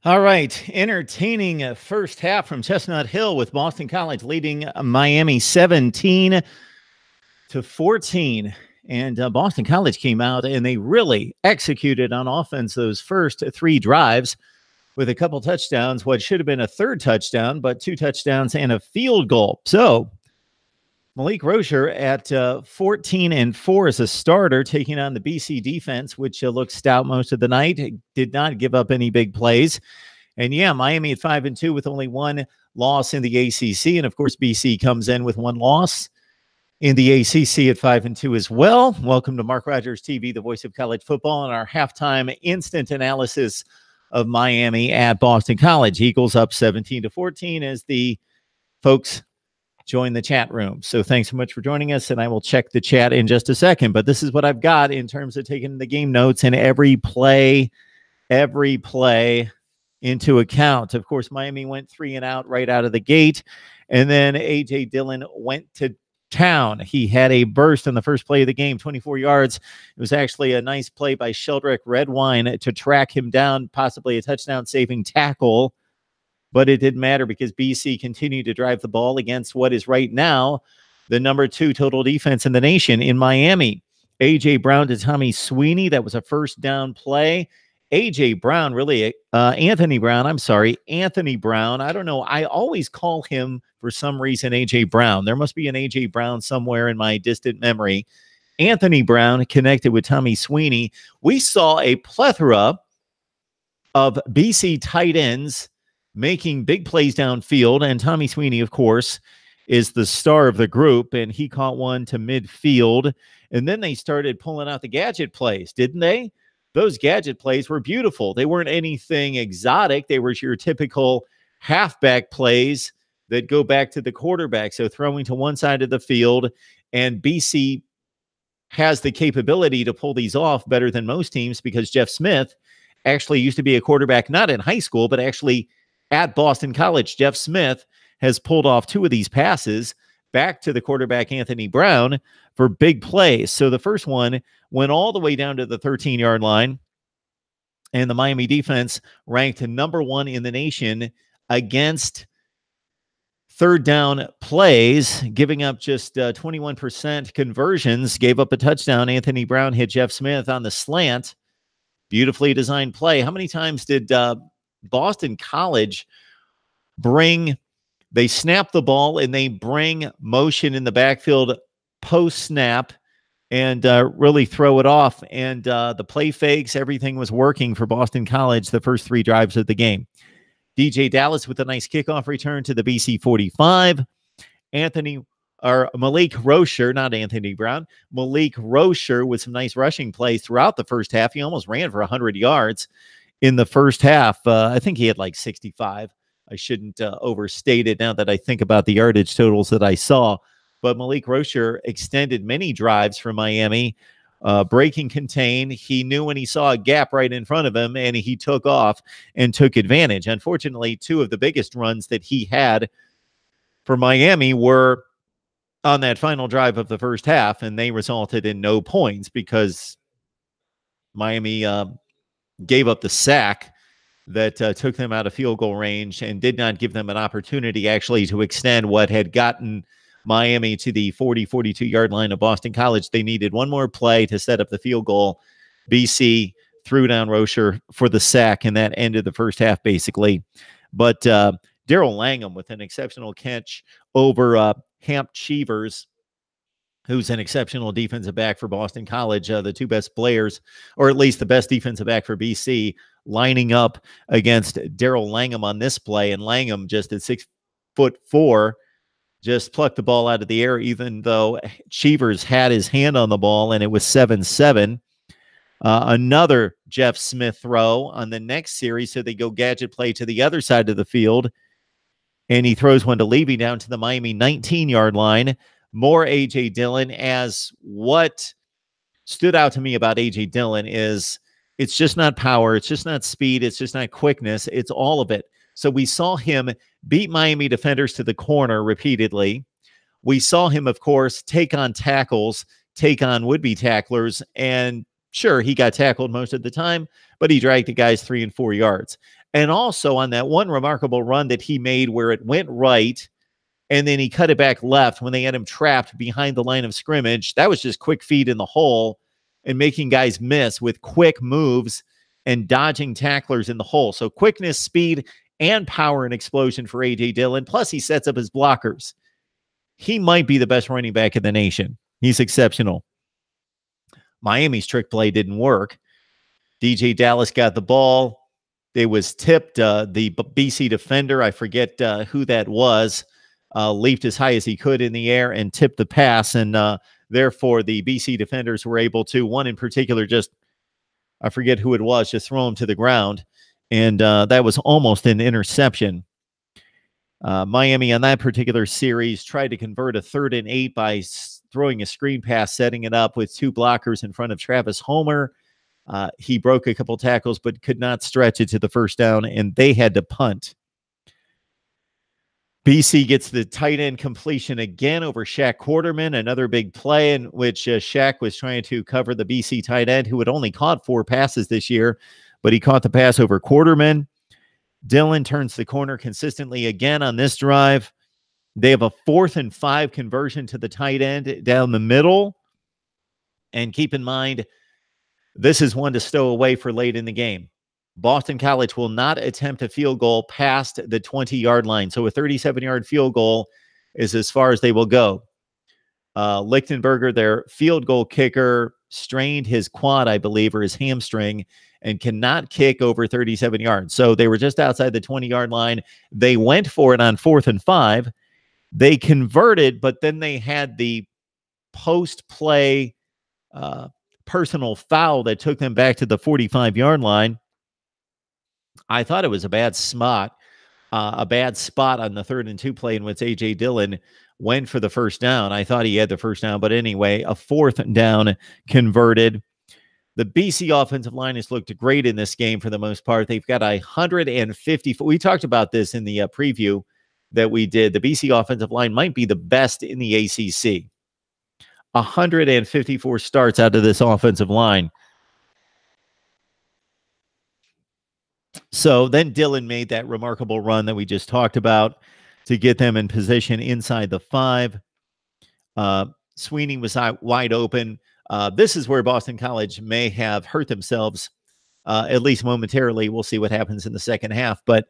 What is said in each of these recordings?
All right. Entertaining first half from Chestnut Hill with Boston College leading Miami 17-14. And Boston College came out and they really executed on offense those first three drives with a couple touchdowns, what should have been a third touchdown, but two touchdowns and a field goal. So Malik Rozier at 14-4 as a starter, taking on the BC defense, which looked stout most of the night. Did not give up any big plays. And yeah, Miami at 5-2 with only one loss in the ACC. And of course, BC comes in with one loss in the ACC at 5-2 as well. Welcome to Mark Rogers TV, the voice of college football, and our halftime instant analysis of Miami at Boston College. Eagles up 17-14 as the folks join the chat room. So thanks so much for joining us, and I will check the chat in just a second. But this is what I've got in terms of taking the game notes and every play into account. Of course, Miami went 3 and out right out of the gate, and then A.J. Dillon went to town. He had a burst in the first play of the game, 24 yards. It was actually a nice play by Sheldrick Redwine to track him down, possibly a touchdown-saving tackle, but it didn't matter because BC continued to drive the ball against what is right now the number 2 total defense in the nation in Miami. A.J. Brown to Tommy Sweeney. That was a first down play. Anthony Brown. I don't know. I always call him, for some reason, A.J. Brown. There must be an A.J. Brown somewhere in my distant memory. Anthony Brown connected with Tommy Sweeney. We saw a plethora of BC tight ends making big plays downfield, and Tommy Sweeney, of course, is the star of the group, and he caught one to midfield, and then they started pulling out the gadget plays, didn't they? Those gadget plays were beautiful. They weren't anything exotic. They were your typical halfback plays that go back to the quarterback. So throwing to one side of the field, and BC has the capability to pull these off better than most teams because Jeff Smith actually used to be a quarterback, not in high school, but actually at Boston College. Jeff Smith has pulled off 2 of these passes back to the quarterback, Anthony Brown, for big plays. So the first one went all the way down to the 13-yard line, and the Miami defense ranked number 1 in the nation against third down plays, giving up just 21% conversions, gave up a touchdown. Anthony Brown hit Jeff Smith on the slant. Beautifully designed play. How many times did Boston College they snap the ball and they bring motion in the backfield post-snap and really throw it off. And the play fakes, everything was working for Boston College the first 3 drives of the game. DJ Dallas with a nice kickoff return to the BC 45. Malik Rozier, not Anthony Brown, Malik Rozier with some nice rushing plays throughout the first half. He almost ran for 100 yards in the first half. I think he had like 65. I shouldn't overstate it now that I think about the yardage totals that I saw. But Malik Rozier extended many drives for Miami, breaking contain. He knew when he saw a gap right in front of him, and he took off and took advantage. Unfortunately, 2 of the biggest runs that he had for Miami were on that final drive of the first half, and they resulted in no points because Miami gave up the sack that took them out of field goal range and did not give them an opportunity actually to extend what had gotten Miami to the 42-yard line of Boston College. They needed one more play to set up the field goal. BC threw down Rozier for the sack, and that ended the first half basically. But Daryl Langham with an exceptional catch over Hamp Cheevers, who's an exceptional defensive back for Boston College, the 2 best players, or at least the best defensive back for BC, lining up against Daryl Langham on this play. And Langham, just at 6'4", just plucked the ball out of the air, even though Cheevers had his hand on the ball, and it was 7-7. Another Jeff Smith throw on the next series, so they go gadget play to the other side of the field, and he throws one to Levy down to the Miami 19-yard line. More A.J. Dillon. As what stood out to me about A.J. Dillon is it's just not power. It's just not speed. It's just not quickness. It's all of it. So we saw him beat Miami defenders to the corner repeatedly. We saw him, of course, take on tackles, take on would-be tacklers, and sure, he got tackled most of the time, but he dragged the guys 3 and 4 yards. And also on that one remarkable run that he made where it went right and then he cut it back left when they had him trapped behind the line of scrimmage. That was just quick feet in the hole and making guys miss with quick moves and dodging tacklers in the hole. So quickness, speed, and power and explosion for A.J. Dillon. Plus, he sets up his blockers. He might be the best running back in the nation. He's exceptional. Miami's trick play didn't work. DJ Dallas got the ball. It was tipped. The BC defender, I forget who that was, leaped as high as he could in the air and tipped the pass. And therefore, the BC defenders were able to, one in particular, just, I forget who it was, just throw him to the ground. And that was almost an interception. Miami on that particular series tried to convert a 3rd and 8 by throwing a screen pass, setting it up with 2 blockers in front of Travis Homer. He broke a couple tackles, but could not stretch it to the first down, and they had to punt. BC gets the tight end completion again over Shaq Quarterman, another big play in which Shaq was trying to cover the BC tight end who had only caught 4 passes this year, but he caught the pass over Quarterman. Dillon turns the corner consistently again on this drive. They have a 4th and 5 conversion to the tight end down the middle. And keep in mind, this is one to stow away for late in the game. Boston College will not attempt a field goal past the 20-yard line. So a 37-yard field goal is as far as they will go. Lichtenberger, their field goal kicker, strained his quad, I believe, or his hamstring, and cannot kick over 37 yards. So they were just outside the 20-yard line. They went for it on 4th and 5. They converted, but then they had the post-play personal foul that took them back to the 45-yard line. I thought it was a bad spot on the 3rd and 2 play in which A.J. Dillon went for the first down. I thought he had the first down, but anyway, a 4th down converted. The BC offensive line has looked great in this game for the most part. They've got 150. We talked about this in the preview that we did. The BC offensive line might be the best in the ACC. 154 starts out of this offensive line. So then Dillon made that remarkable run that we just talked about to get them in position inside the 5. Sweeney was wide open. This is where Boston College may have hurt themselves, at least momentarily. We'll see what happens in the second half. But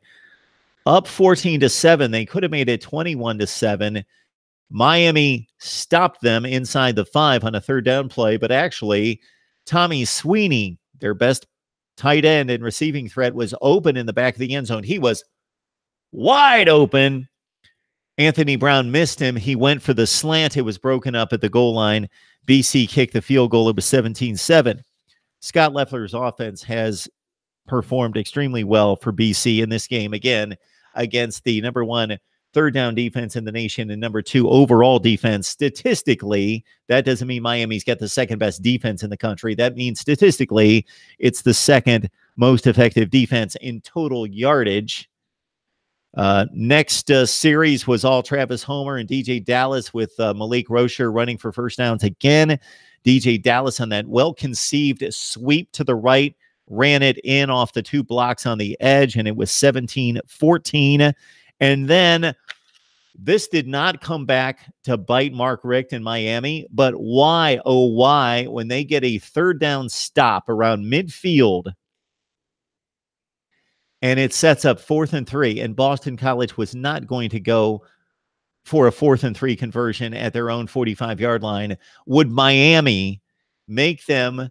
up 14-7, they could have made it 21-7. Miami stopped them inside the 5 on a 3rd down play, but actually Tommy Sweeney, their best tight end and receiving threat, was open in the back of the end zone. He was wide open. Anthony Brown missed him. He went for the slant. It was broken up at the goal line. BC kicked the field goal. It was 17-7. Scott Loeffler's offense has performed extremely well for BC in this game, again, against the number 1 3rd down defense in the nation and number 2 overall defense. Statistically, that doesn't mean Miami's got the 2nd best defense in the country. That means statistically, it's the 2nd most effective defense in total yardage. Next series was all Travis Homer and DJ Dallas with Malik Rocher running for first downs again. DJ Dallas on that well-conceived sweep to the right, ran it in off the 2 blocks on the edge, and it was 17-14. And then this did not come back to bite Mark Richt in Miami, but why, oh why, when they get a 3rd down stop around midfield, and it sets up 4th and 3, and Boston College was not going to go for a 4th and 3 conversion at their own 45-yard line. Would Miami make them,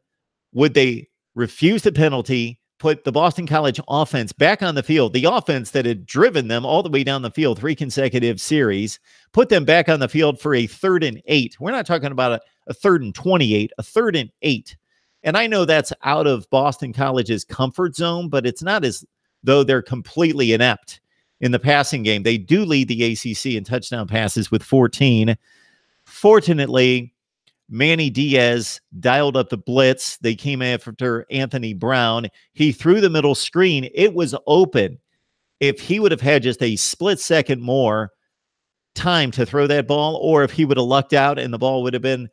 would they refuse the penalty, put the Boston College offense back on the field, the offense that had driven them all the way down the field 3 consecutive series, put them back on the field for a 3rd and 8. We're not talking about a 3rd and 28, a 3rd and 8. And I know that's out of Boston College's comfort zone, but it's not as though they're completely inept in the passing game. They do lead the ACC in touchdown passes with 14. Fortunately, Manny Diaz dialed up the blitz. They came after Anthony Brown. He threw the middle screen. It was open. If he would have had just a split second more time to throw that ball, or if he would have lucked out and the ball would have been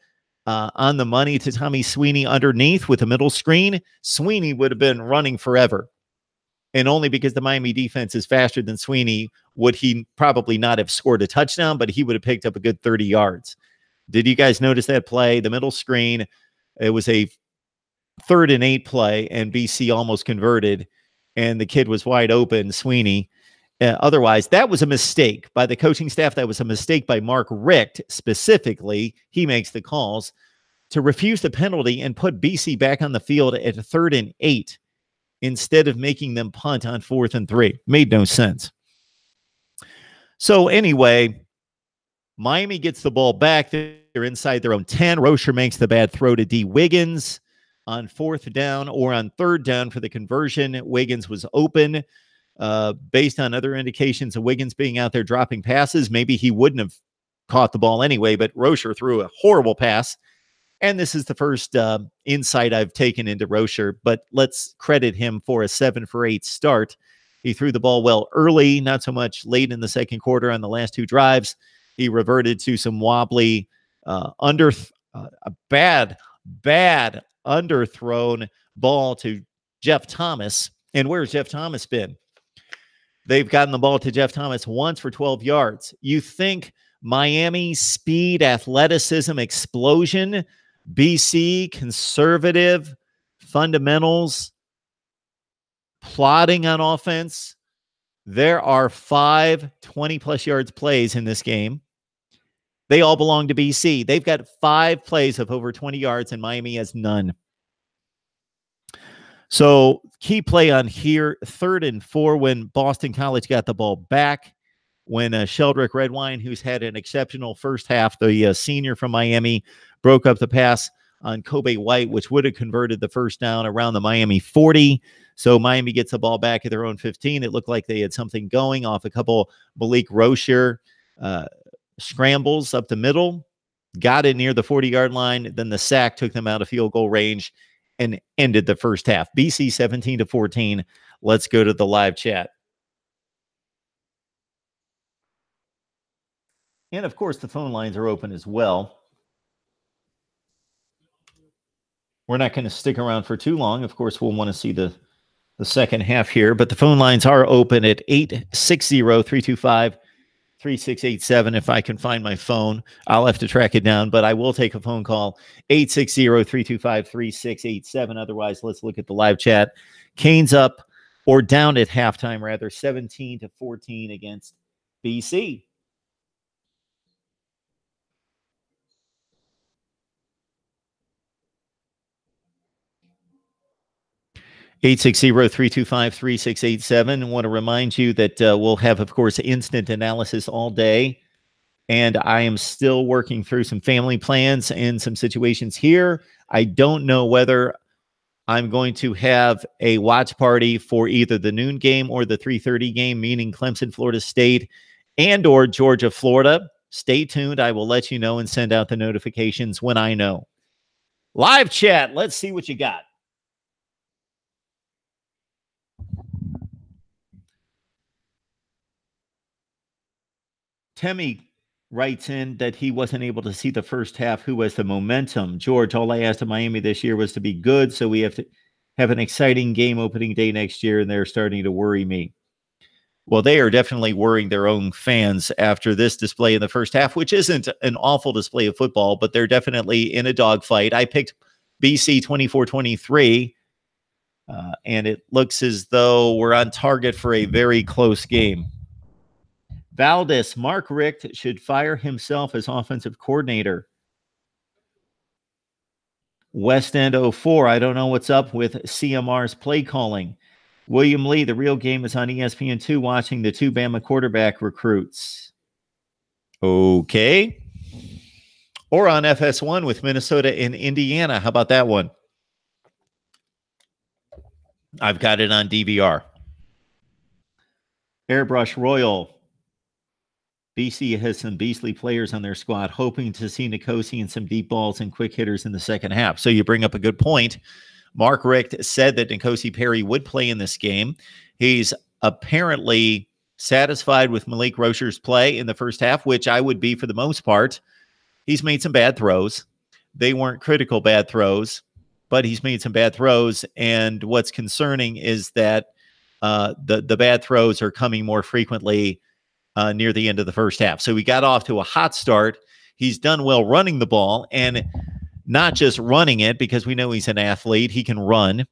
on the money to Tommy Sweeney underneath with the middle screen, Sweeney would have been running forever. And only because the Miami defense is faster than Sweeney would he probably not have scored a touchdown, but he would have picked up a good 30 yards. Did you guys notice that play? The middle screen, it was a 3rd and 8 play, and BC almost converted, and the kid was wide open, Sweeney. Otherwise, that was a mistake by the coaching staff. That was a mistake by Mark Richt specifically. He makes the calls to refuse the penalty and put BC back on the field at 3rd and 8 instead of making them punt on 4th and 3. Made no sense. So anyway, Miami gets the ball back. They're inside their own 10. Rocher makes the bad throw to D. Wiggins on 4th down, or on 3rd down for the conversion. Wiggins was open. Based on other indications of Wiggins being out there dropping passes, maybe he wouldn't have caught the ball anyway, but Rocher threw a horrible pass. And this is the first insight I've taken into Rocher, but let's credit him for a 7 for 8 start. He threw the ball well early, not so much late in the second quarter on the last 2 drives. He reverted to some wobbly, a bad underthrown ball to Jeff Thomas. And where's Jeff Thomas been? They've gotten the ball to Jeff Thomas once for 12 yards. You think Miami speed, athleticism, explosion, BC conservative fundamentals, plotting on offense. There are 5 20-plus yards plays in this game. They all belong to BC. They've got 5 plays of over 20 yards, and Miami has none. So key play on here, 3rd and 4 when Boston College got the ball back. When Sheldrick Redwine, who's had an exceptional first half, the senior from Miami, broke up the pass on Kobe White, which would have converted the first down around the Miami 40. So Miami gets the ball back at their own 15. It looked like they had something going off a couple Malik Rocher scrambles up the middle, got it near the 40-yard line. Then the sack took them out of field goal range and ended the first half. BC 17-14. Let's go to the live chat. And, of course, the phone lines are open as well. We're not going to stick around for too long. Of course, we'll want to see the second half here. But the phone lines are open at 860-325-3687. If I can find my phone, I'll have to track it down. But I will take a phone call, 860-325-3687. Otherwise, let's look at the live chat. Canes up, or down at halftime, rather, 17-14 against BC. 860-325-3687. I want to remind you that we'll have, of course, instant analysis all day. And I am still working through some family plans and some situations here. I don't know whether I'm going to have a watch party for either the noon game or the 3:30 game, meaning Clemson, Florida State, and or Georgia, Florida. Stay tuned. I will let you know and send out the notifications when I know. Live chat. Let's see what you got. Temmie writes in that he wasn't able to see the first half. Who has the momentum? George, all I asked of Miami this year was to be good, so we have to have an exciting game opening day next year, and they're starting to worry me. Well, they are definitely worrying their own fans after this display in the first half, which isn't an awful display of football, but they're definitely in a dogfight. I picked BC 24-23, and it looks as though we're on target for a very close game. Valdez, Mark Richt should fire himself as offensive coordinator. West End 04, I don't know what's up with CMR's play calling. William Lee, the real game is on ESPN2 watching the 2 Bama quarterback recruits. Okay. Or on FS1 with Minnesota and Indiana. How about that one? I've got it on DVR. Airbrush Royal. BC has some beastly players on their squad, hoping to see Nkosi and some deep balls and quick hitters in the second half. So you bring up a good point. Mark Richt said that Nkosi Perry would play in this game. He's apparently satisfied with Malik Rocher's play in the first half, which I would be for the most part. He's made some bad throws. They weren't critical bad throws, but he's made some bad throws. And what's concerning is that the bad throws are coming more frequently near the end of the first half. So he got off to a hot start. He's done well running the ball, and not just running it, because we know he's an athlete. He can run,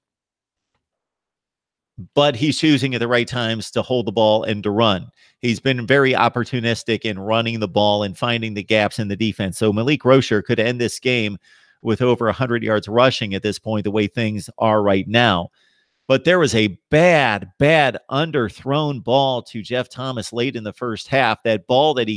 but he's choosing at the right times to hold the ball and to run. He's been very opportunistic in running the ball and finding the gaps in the defense. So Malik Rocher could end this game with over 100 yards rushing at this point, the way things are right now. But there was a bad underthrown ball to Jeff Thomas late in the first half. That ball that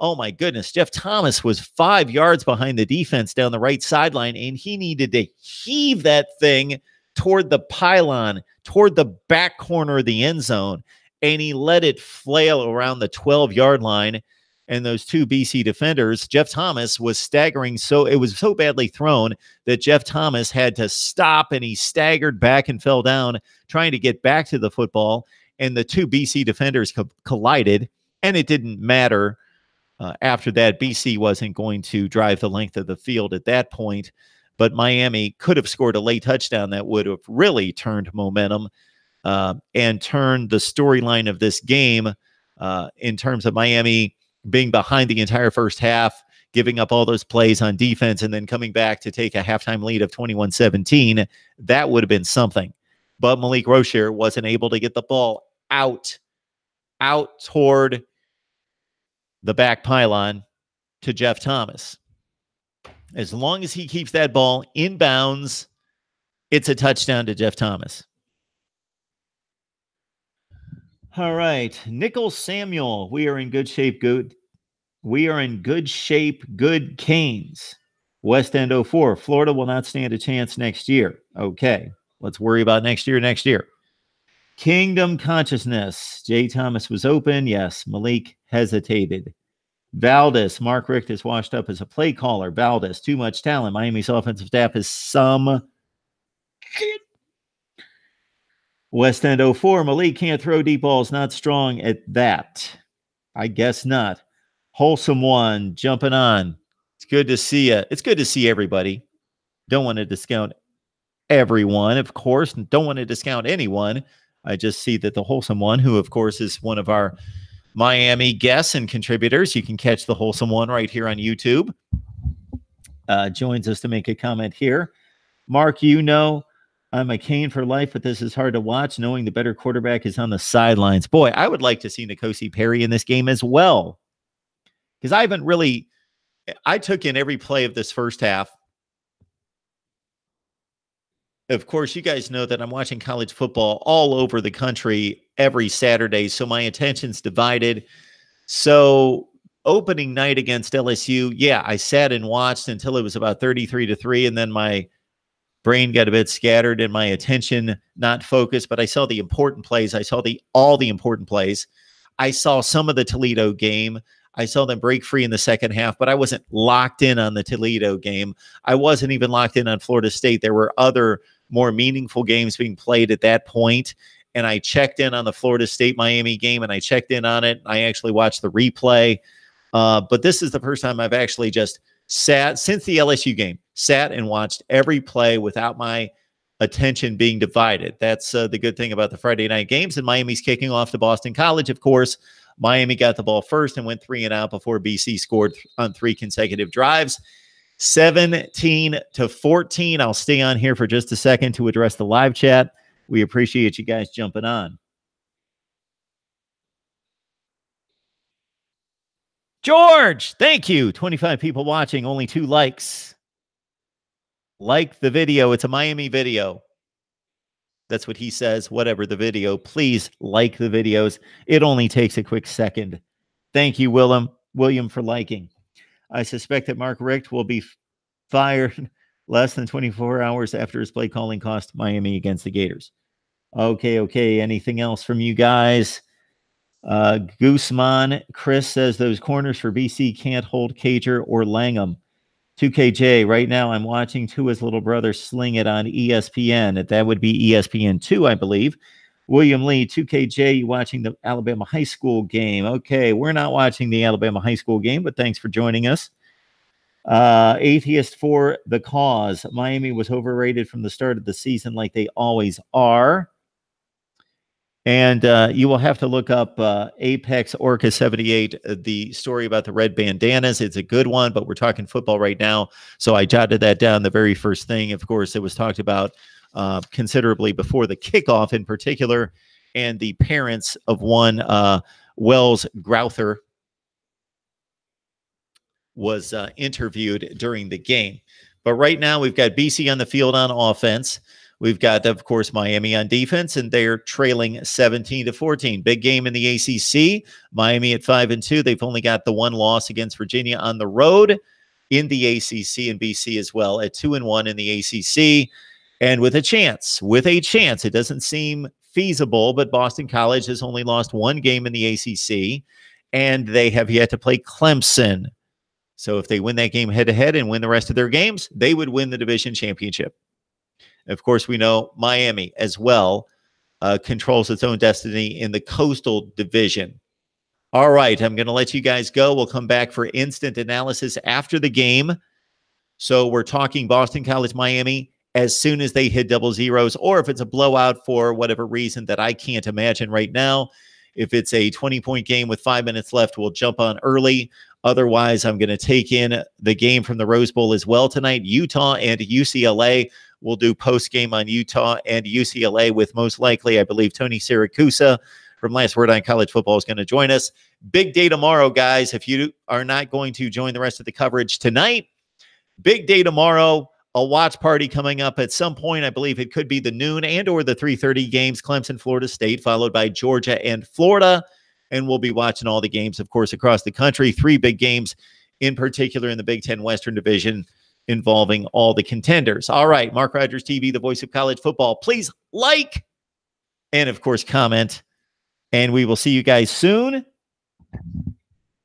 oh my goodness, Jeff Thomas was 5 yards behind the defense down the right sideline, and he needed to heave that thing toward the pylon, toward the back corner of the end zone, and he let it flail around the 12-yard line. And those two BC defenders, Jeff Thomas was staggering. So it was so badly thrown that Jeff Thomas had to stop, and he staggered back and fell down trying to get back to the football. And the two BC defenders collided, and it didn't matter. After that, BC wasn't going to drive the length of the field at that point, but Miami could have scored a late touchdown that would have really turned momentum and turned the storyline of this game in terms of Miami being behind the entire first half, giving up all those plays on defense, and then coming back to take a halftime lead of 21-17. That would have been something. But Malik Rocher wasn't able to get the ball out toward the back pylon to Jeff Thomas. As long as he keeps that ball in bounds, it's a touchdown to Jeff Thomas. All right. Nickel Samuel. We are in good shape. Good. We are in good shape. Good Canes. West End 04. Florida will not stand a chance next year. Okay. Let's worry about next year. Kingdom Consciousness. Jay Thomas was open. Yes. Malik hesitated. Valdez. Mark Richt is washed up as a play caller. Valdez. Too much talent. Miami's offensive staff is some shit. West End 04. Malik can't throw deep balls. Not strong at that. I guess not. Wholesome One jumping on. It's good to see you. It's good to see everybody. Don't want to discount everyone, of course. Don't want to discount anyone. I just see that the Wholesome One, who of course is one of our Miami guests and contributors, you can catch the Wholesome One right here on YouTube, joins us to make a comment here. Mark, you know I'm a Cane for life, but this is hard to watch knowing the better quarterback is on the sidelines. Boy, I would like to see N'Kosi Perry in this game as well, because I took in every play of this first half. Of course, you guys know that I'm watching college football all over the country every Saturday, so my attention's divided. So opening night against LSU, yeah, I sat and watched until it was about 33-3, and then my brain got a bit scattered and my attention not focused, but I saw the important plays. I saw all the important plays. I saw some of the Toledo game. I saw them break free in the second half, but I wasn't locked in on the Toledo game. I wasn't even locked in on Florida State. There were other more meaningful games being played at that point, and I checked in on the Florida State-Miami game, and I checked in on it. I actually watched the replay, but this is the first time I've actually just sat, since the LSU game, sat and watched every play without my attention being divided. That's the good thing about the Friday night games, and Miami's kicking off to Boston College, of course. Miami got the ball first and went 3 and out before BC scored on 3 consecutive drives. 17-14. I'll stay on here for just a second to address the live chat. We appreciate you guys jumping on. George, thank you. 25 people watching, only 2 likes. Like the video. It's a Miami video. That's what he says. Whatever the video. Please like the videos. It only takes a quick second. Thank you, William, for liking. I suspect that Mark Richt will be fired less than 24 hours after his play calling cost Miami against the Gators. Okay. Anything else from you guys? Gooseman, Chris says those corners for BC can't hold Cager or Langham. 2KJ, right now I'm watching Tua's little brother sling it on ESPN. That would be ESPN2, I believe. William Lee, 2KJ, you watching the Alabama high school game. Okay, we're not watching the Alabama high school game, but thanks for joining us. Atheist for the cause. Miami was overrated from the start of the season like they always are. And you will have to look up Apex Orca 78, the story about the red bandanas. It's a good one, but we're talking football right now. So I jotted that down. The very first thing, of course, it was talked about considerably before the kickoff in particular. And the parents of one Wells Grouther was interviewed during the game. But right now, we've got BC on the field on offense. We've got, of course, Miami on defense, and they're trailing 17-14. Big game in the ACC. Miami at 5-2. They've only got the one loss against Virginia on the road in the ACC, and BC as well at 2-1 in the ACC. And with a chance, it doesn't seem feasible, but Boston College has only lost one game in the ACC, and they have yet to play Clemson. So if they win that game head-to-head and win the rest of their games, they would win the division championship. Of course, we know Miami as well controls its own destiny in the Coastal Division. All right, I'm going to let you guys go. We'll come back for instant analysis after the game. So we're talking Boston College, Miami, as soon as they hit double zeros, or if it's a blowout for whatever reason that I can't imagine right now. If it's a 20-point game with 5 minutes left, we'll jump on early. Otherwise, I'm going to take in the game from the Rose Bowl as well tonight, Utah and UCLA. We'll do post-game on Utah and UCLA with most likely, I believe, Tony Siracusa from Last Word on College Football is going to join us. Big day tomorrow, guys. If you are not going to join the rest of the coverage tonight, big day tomorrow. A watch party coming up at some point. I believe it could be the noon and or the 3:30 games, Clemson, Florida State, followed by Georgia and Florida. And we'll be watching all the games, of course, across the country. 3 big games in particular in the Big Ten Western Division involving all the contenders. All right, Mark Rogers TV, the voice of college football. Please like and, of course, comment. And we will see you guys soon.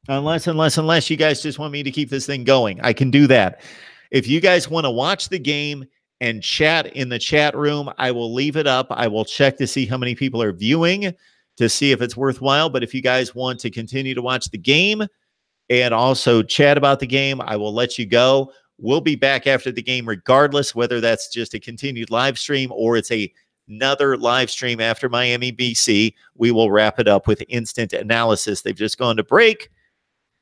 Unless you guys just want me to keep this thing going. I can do that. If you guys want to watch the game and chat in the chat room, I will leave it up. I will check to see how many people are viewing to see if it's worthwhile. But if you guys want to continue to watch the game and also chat about the game, I will let you go. We'll be back after the game regardless, whether that's just a continued live stream or it's another live stream after Miami, BC. We will wrap it up with instant analysis. They've just gone to break,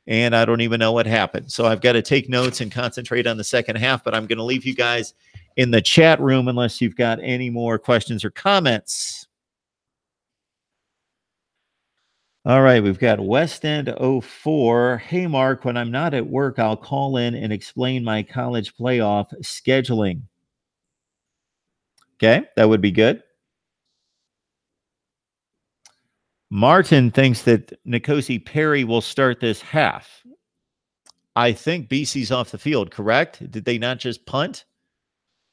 and I don't even know what happened. So I've got to take notes and concentrate on the second half, but I'm going to leave you guys in the chat room unless you've got any more questions or comments. All right, we've got West End 04. Hey, Mark, when I'm not at work, I'll call in and explain my college playoff scheduling. Okay, that would be good. Martin thinks that N'Kosi Perry will start this half. I think BC's off the field, correct? Did they not just punt?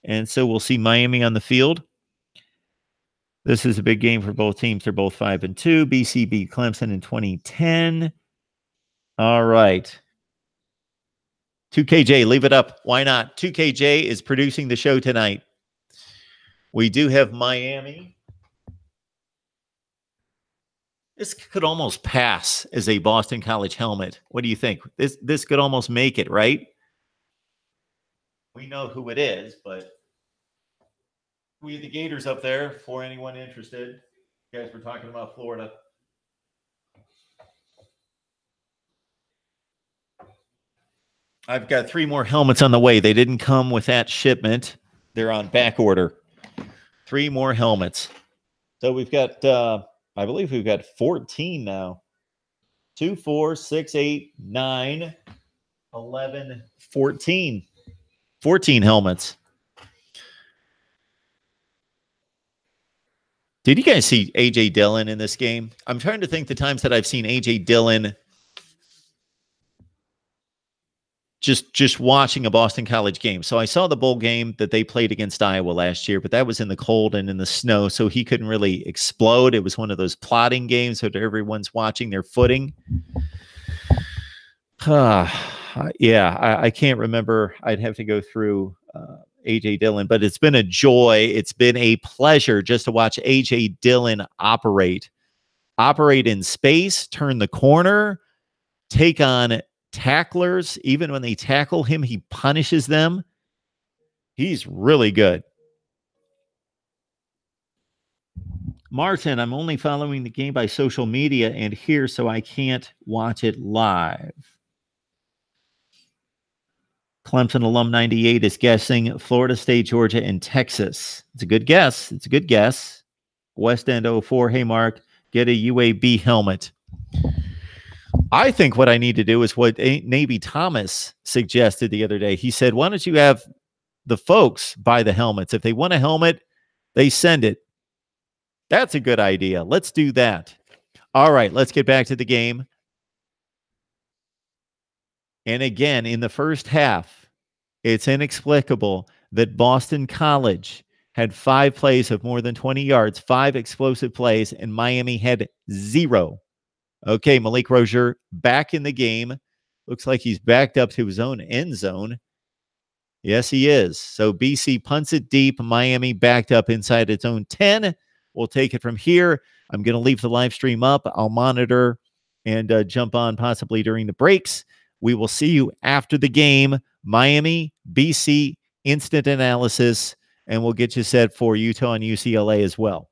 And so we'll see Miami on the field. This is a big game for both teams. They're both 5-2. BC beat Clemson in 2010. All right. 2KJ, leave it up. Why not? 2KJ is producing the show tonight. We do have Miami. This could almost pass as a Boston College helmet. What do you think? This could almost make it, right? We know who it is, but we have the Gators up there for anyone interested. You guys were talking about Florida. I've got 3 more helmets on the way. They didn't come with that shipment. They're on back order. 3 more helmets. So we've got, I believe we've got 14 now. 2, 4, 6, 8, 9, 11, 14. 14 helmets. Did you guys see A.J. Dillon in this game? I'm trying to think the times that I've seen A.J. Dillon just watching a Boston College game. So I saw the bowl game that they played against Iowa last year, but that was in the cold and in the snow, so he couldn't really explode. It was one of those plotting games so that everyone's watching their footing. Yeah, I can't remember. I'd have to go through A.J. Dillon, but it's been a joy. It's been a pleasure just to watch A.J. Dillon operate in space, turn the corner, take on tacklers. Even when they tackle him, he punishes them. He's really good. Martin, I'm only following the game by social media and here, so I can't watch it live. Clemson alum 98 is guessing Florida State, Georgia, and Texas. It's a good guess. It's a good guess. West End 04. Hey, Mark, get a UAB helmet. I think what I need to do is what Navy Thomas suggested the other day. He said, why don't you have the folks buy the helmets? If they want a helmet, they send it. That's a good idea. Let's do that. All right, let's get back to the game. And again, in the first half, it's inexplicable that Boston College had 5 plays of more than 20 yards, 5 explosive plays, and Miami had 0. Okay, Malik Rozier back in the game. Looks like he's backed up to his own end zone. Yes, he is. So BC punts it deep. Miami backed up inside its own 10. We'll take it from here. I'm going to leave the live stream up. I'll monitor and jump on possibly during the breaks. We will see you after the game. Miami, BC, instant analysis, and we'll get you set for Utah and UCLA as well.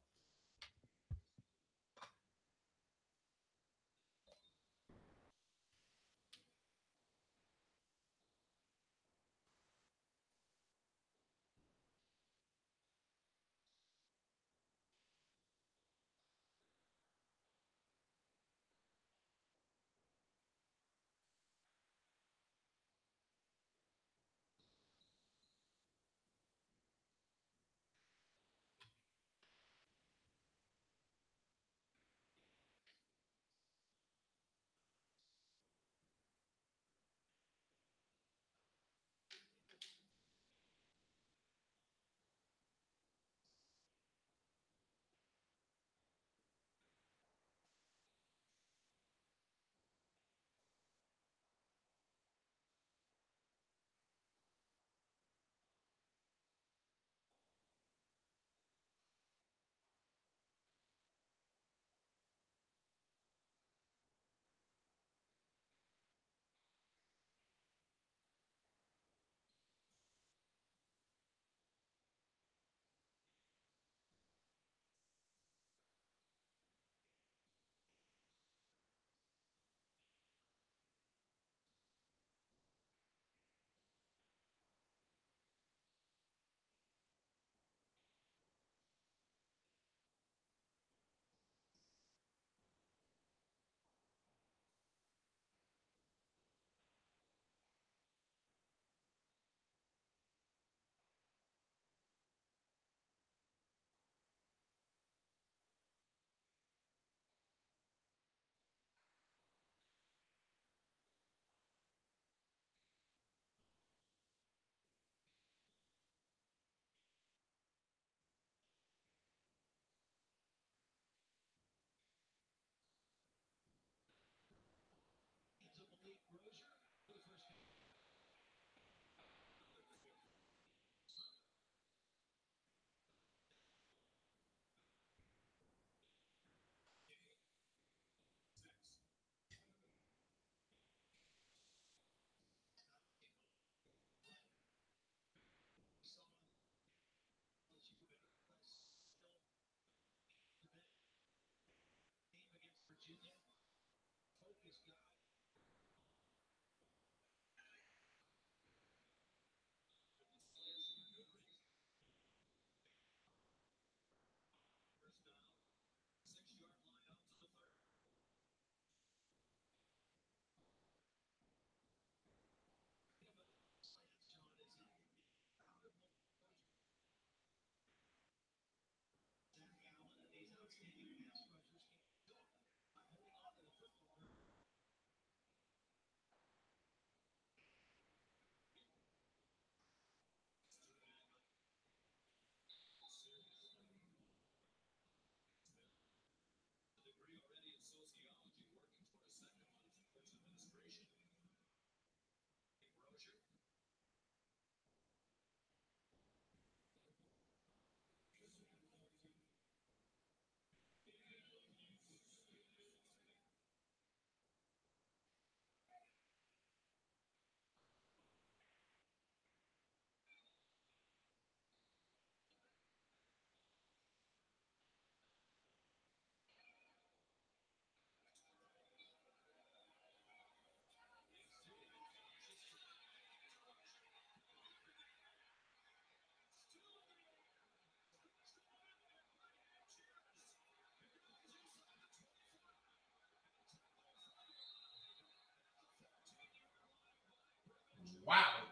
Wow.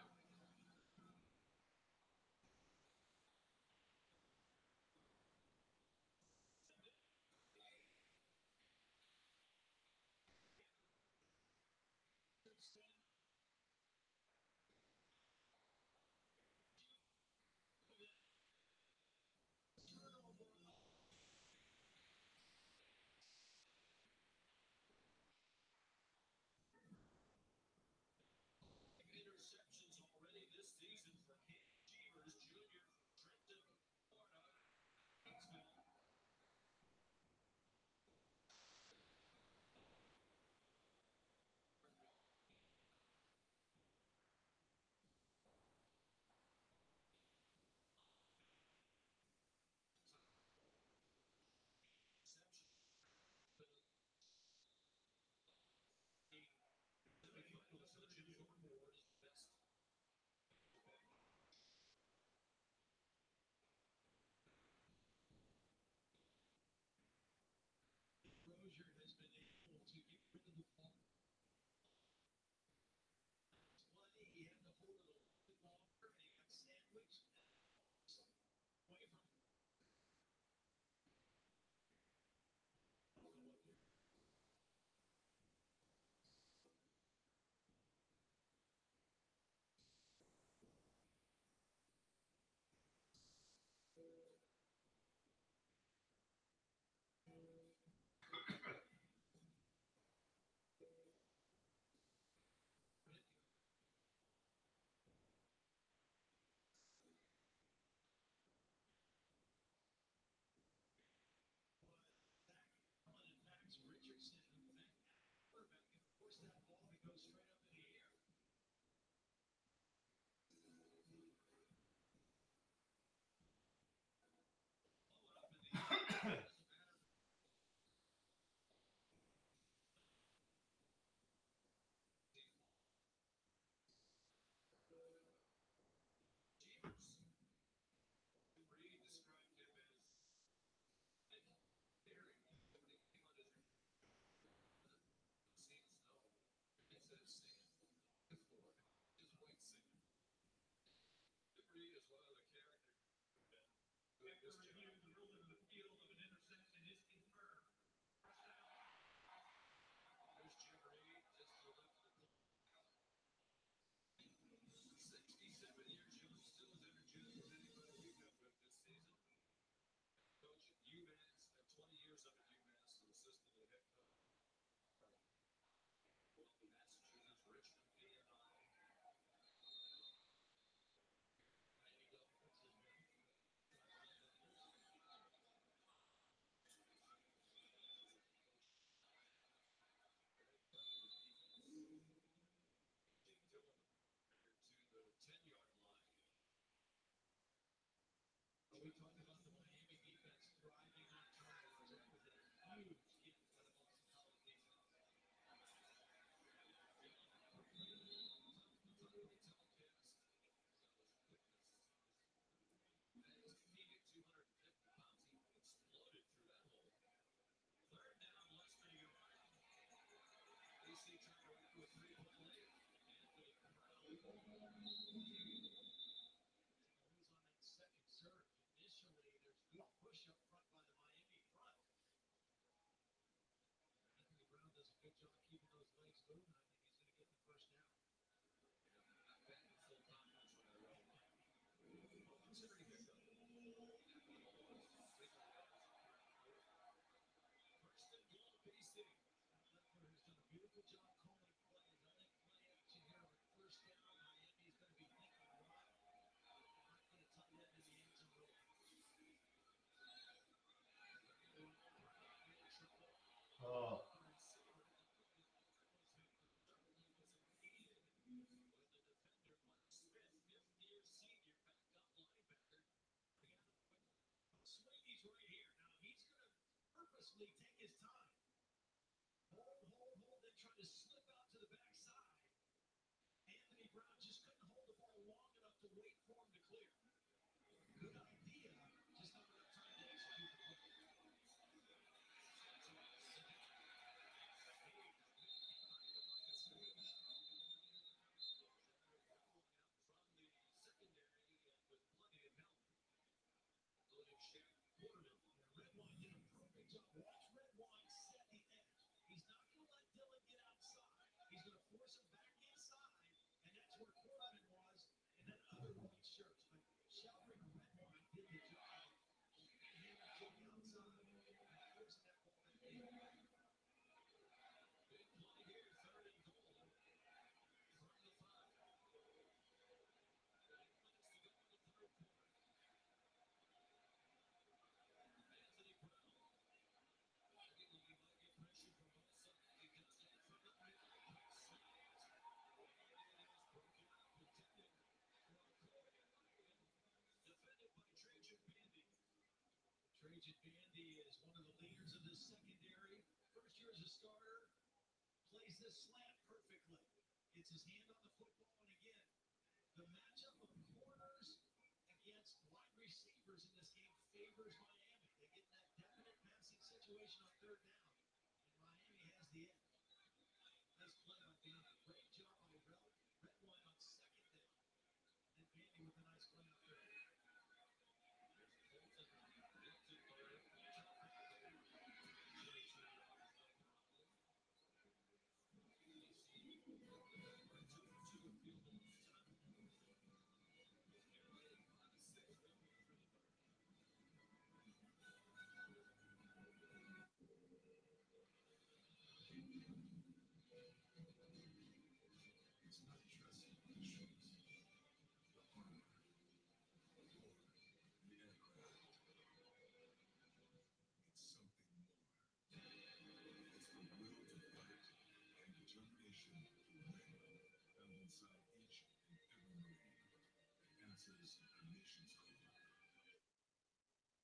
Oh.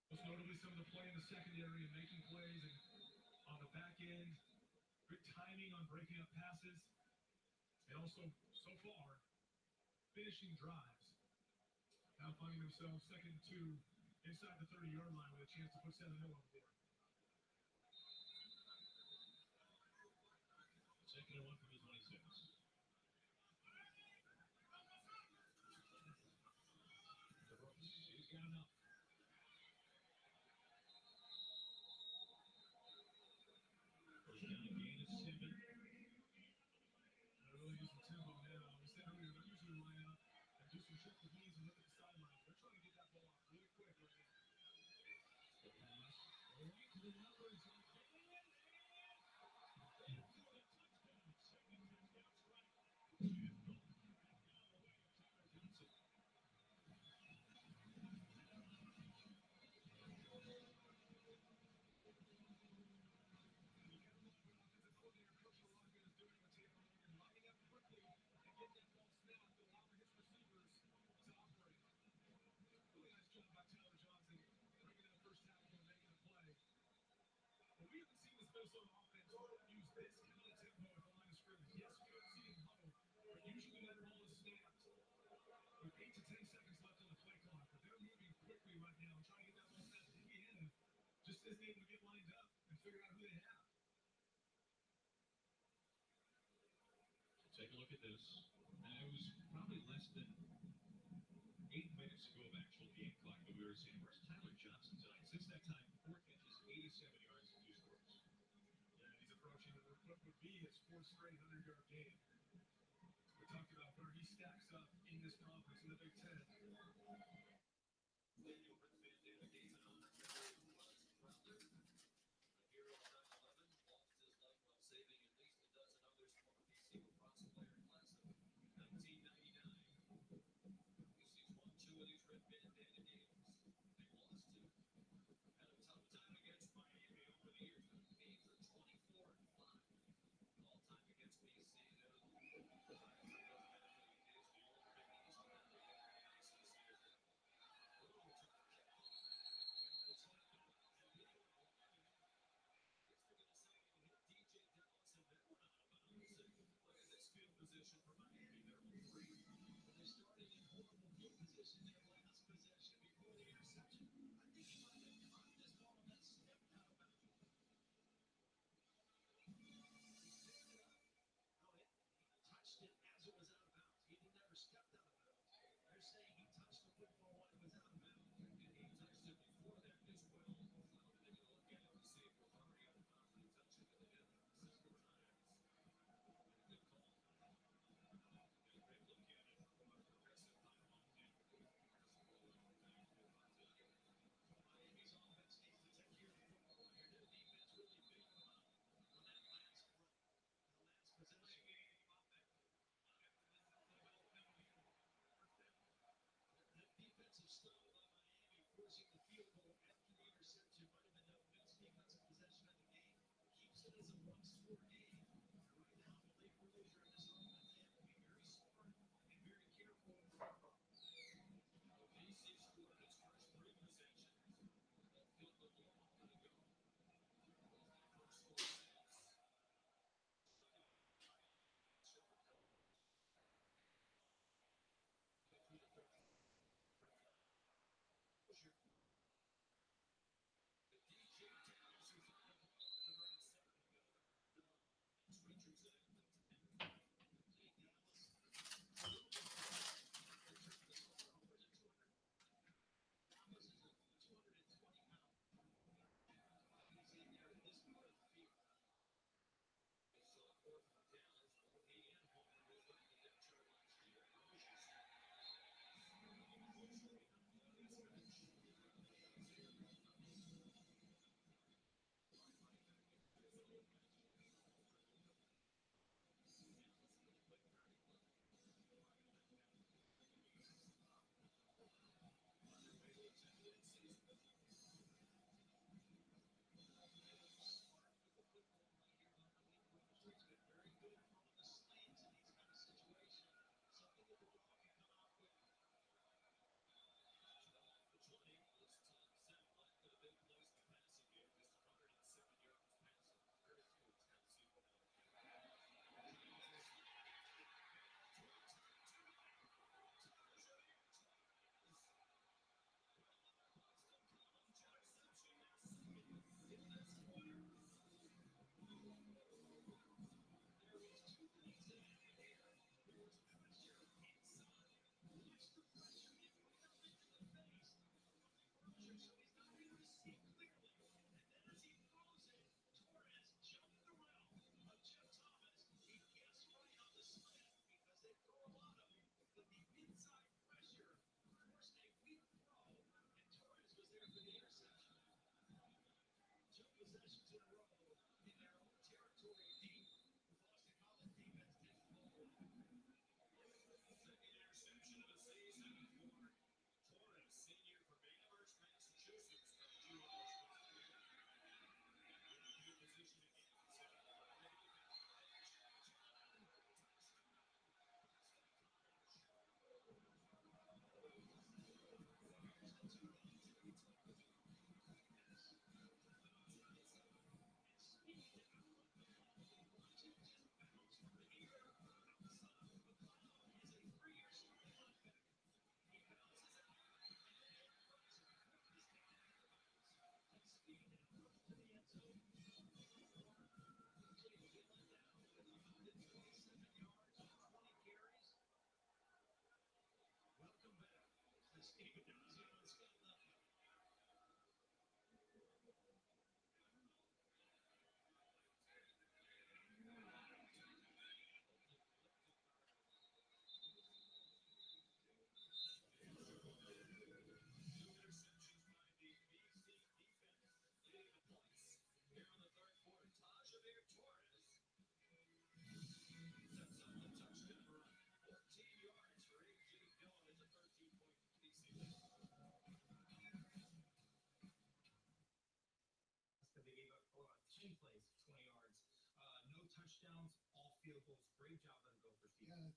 Most notably, some of the play in the secondary and making plays, and on the back end, good timing on breaking up passes, and also, so far, finishing drives. Now finding themselves second and 2 inside the 30-yard line with a chance to put 7-0 on the board. Second and 1 from the 26. He's got enough. First down again is 7. They're really using tempo now. We said earlier, they're usually line up and do some triple B's and look at the sidelines. They're trying to get that ball off really quick right now. The pass. Right to the numbers. Minnesota offense use this kind of tempo at the line of scrimmage. Yes, we don't see it in huddle, but usually that ball is snapped with 8 to 10 seconds left on the play clock. But they're moving quickly right now, trying to get that ball snapped to the end, just as they able to get lined up and figure out who they have. Take a look at this. And it was probably less than 8 minutes ago of actual game clock that we were seeing. Where's Tyler Johnson tonight? Since that time, 4 catches, 87 yards, and 2 scores. Yeah, he's approaching what would be his 4th straight 100-yard game. We talked about where he stacks up in this conference in the Big Ten.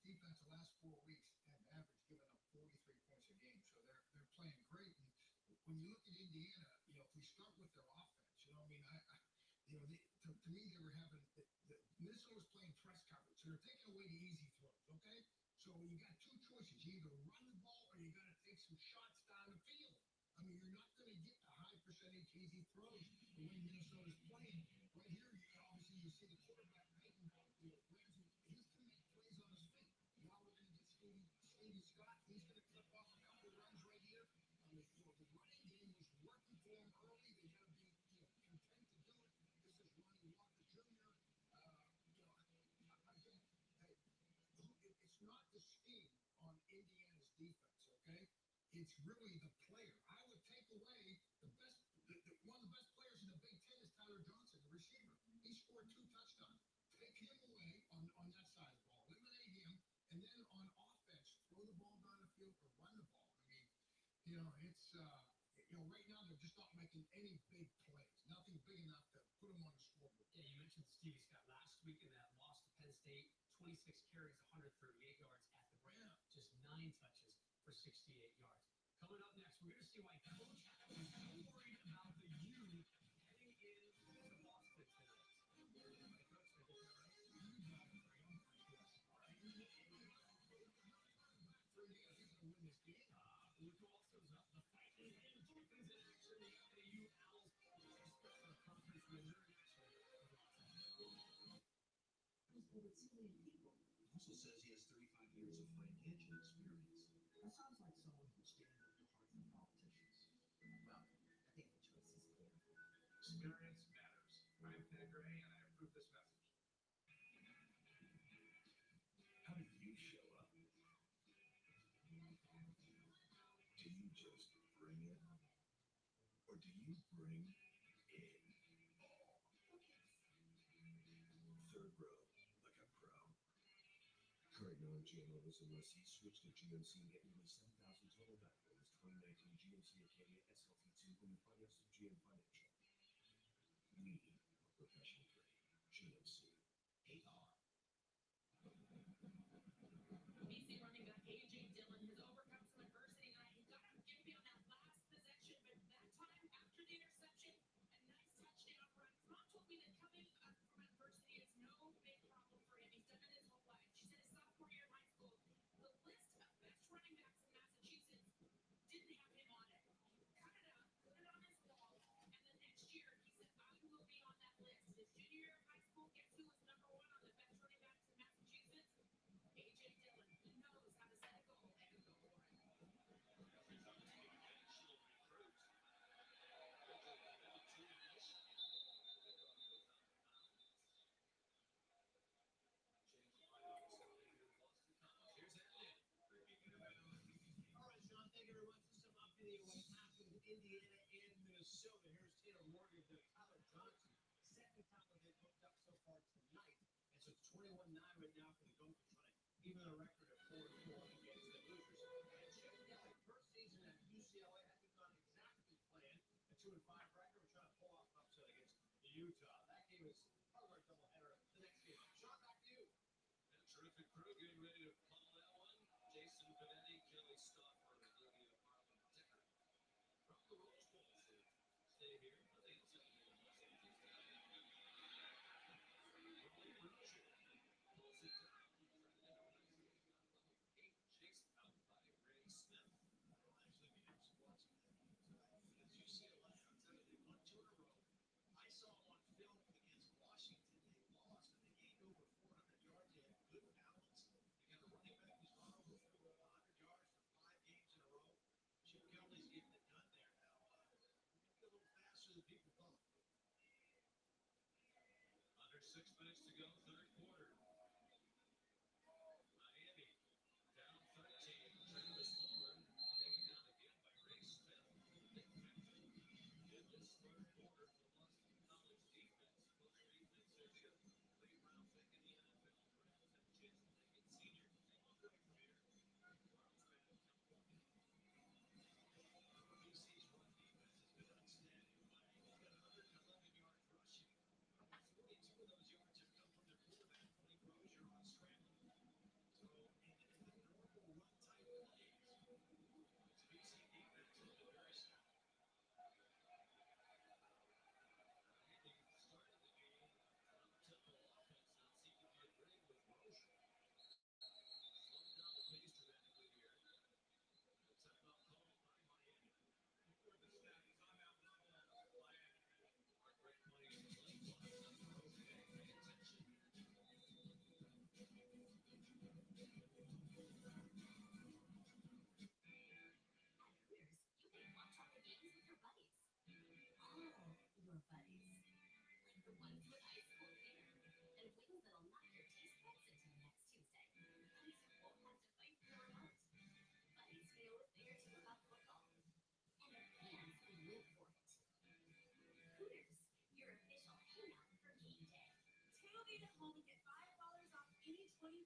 defense the last 4 weeks have averaged giving up 43 points a game, so they're playing great. And when you look at Indiana, if we start with their offense, I mean, to me, they were having Minnesota's playing press coverage, so they're taking away the easy throws. Okay, so you got two choices: you either run the ball or you got to take some shots down the field. I mean, you're not going to get the high percentage easy throws the way Minnesota's playing. Right here, obviously you see the quarterback making Ramsey. He's going to make plays on his feet. Now we're going to get Stevie Scott. He's going to clip off a couple of runs right here. I mean, the running game was working for him early. They got to be content to do it. This is Ronnie Walker Jr. Again, it's not the scheme on Indiana's defense, okay? It's really the player. I would take away the best, one of the best players in the Big Ten is Tyler Johnson, the receiver. He scored 2 touchdowns. Take him away on that side of the ball. Eliminate him. And then on offense, throw the ball down the field or run the ball. I mean, it's, right now they're just not making any big plays. Nothing big enough to put them on the scoreboard. Yeah, you mentioned Stevie Scott last week in that loss to Penn State. 26 carries, 138 yards at the break. Just 9 touches for 68 yards. Coming up next, we're going to see why Coach Allen is so worried about the U heading into Boston tonight. Coach, Luka Walton's up. The Fighting Champions in action. The AU Owls expect a conference win internationally. Also says he has 35 years of financial experience. That sounds like someone who's standing up to heart for politicians. Well, I think the choice is clear. Experience matters. I'm Ted Gray, and I approve this message. How do you show up? Do you just bring it? Or do you bring in all? Third row, like a pro. Current non-GM owners and lessees switch to GMC and get nearly 7,000 total back on this 2019 GMC Acadia SLT2 when you finance through GM Financial. We are professional grade. GMC. AR. BC running back A.J. Dillon has overcome some adversity tonight. He got him gimpy on that last possession, but that time after the interception, a nice touchdown run. Mom told me that coming up from adversity is no big problem for him. He's done it his whole life. She said his sophomore year in high school, the list of best running backs in Massachusetts didn't have him on it. Cut it up, put it on his wall, and then next year he said, I will be on that list. His junior year of high school, guess who was number 1 on the best running backs in Massachusetts? A.J. Dillon. He knows how to set a goal and go for it. All right, Sean, thank you very much. This is some updating on what's happening in Indiana and Minnesota. Here's Taylor Morgan to Tyler Johnson. Second time that they've hooked up so far tonight. And so it's 21-9 right now for the Gophers, trying to even a record of 4-4 against the Hoosiers. And checking out the first season at UCLA hasn't gone exactly planned. A 2-5 record. We're trying to pull off an upset against Utah. That game is probably a doubleheader. The next game. Sean, back to you. And terrific crew getting ready to call that one. Jason Benetti, Kelly Stoffer, and Olivia Marlin Decker from the Rose Bowl. So stay here on the inside. Rolling Roger pulls it down. Chased out by Ray Smith. Well, actually, we have some lots of that tonight. Because UCLA, I'm telling you, they've won 2 in a row. I saw them on film against Washington. They lost, and they gained over 400 yards. They had good balance. They got a running back who's gone over 400 yards for 5 games eat at home and get $5 off any $25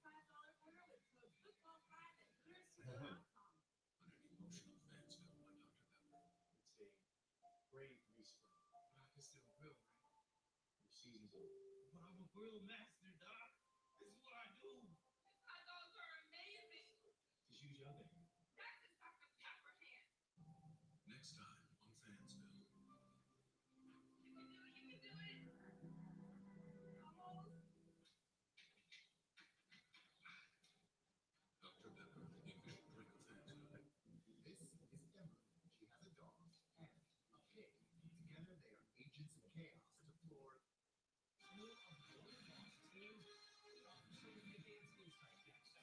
order with code football5 at HootersTV.com. Under the emotional Fansville by Dr. Pepper. It's a great restart. But I can still grill, right? Your season's over. But I'm a grill master, Doc. This is what I do. His hot dogs are amazing. Just use your other hand. That's his Dr. Pepper hand. Next time on Fansville. You can do it. You can do it. Almost. Dr. Pepper, the official drink of Fansville. This is Emma. She has a dog and a pig. Together, they are agents of chaos to floor Two of the world's boss teams. So we get the news type next.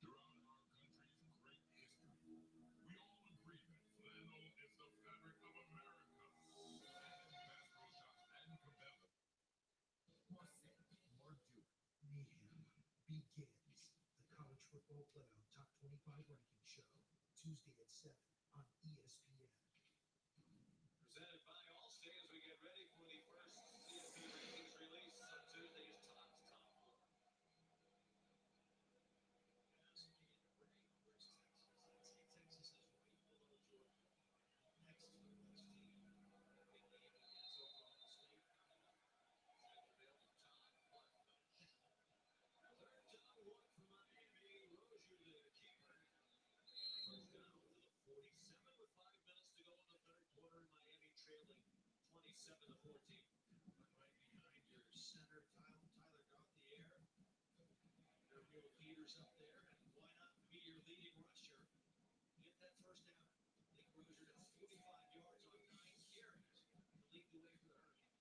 Throughout our country's great history, we all agree that flannel is the fabric of America. Masco and Cabela. more say, more do. Mayhem begins. The College Football Playoff Top 25 Ranking Show. Tuesday at 7 on ESPN. Presented by Allstate as we get ready for the first CFP rankings release on Tuesday's Top's Top 4. As we get ready, where's Texas? I'd say Texas is right below Georgia. Next to the West team. Big game against Oklahoma State coming up. Vanderbilt, Todd Butler. Third down, one for Miami. Rozier, the keeper. First down to the 47 with 5 minutes to go in the third quarter. Miami trailing 27-14. Right behind your center, Tyler got the air. Your Mule Peters up there, and why not be your leading rusher? Get that first down. Lee Rozier has 45 yards on 9 carries to lead the way for the Hurricanes.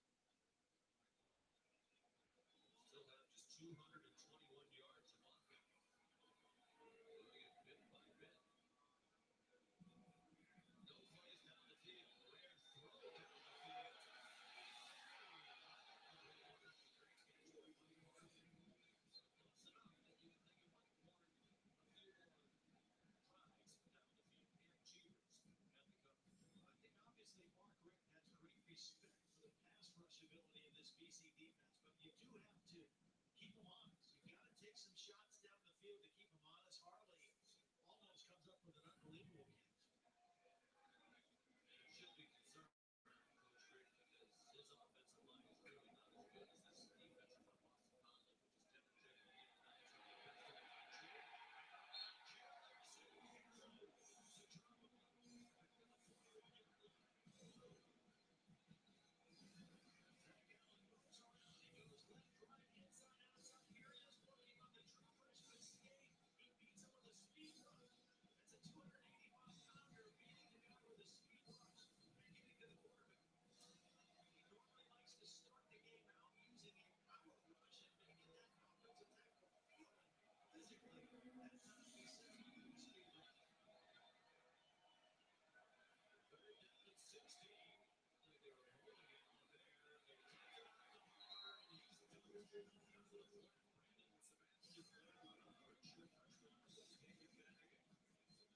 Still have just 221 yards of offense. Doing it bit by bit. No plays down the field. Rare throw down the field. Close enough that you would think it might warrant a few more tries down the field. And Cheevers had the cover. I think obviously Mark Richt has great respect for the pass rush ability of this BC defense, but you do have to keep them honest. You've got to take some shots down the field to keep them honest. Harley almost comes up with an unbelievable catch. And should be concerned, Coach Rick, because his offensive line is really not as good as this defensive from Boston College,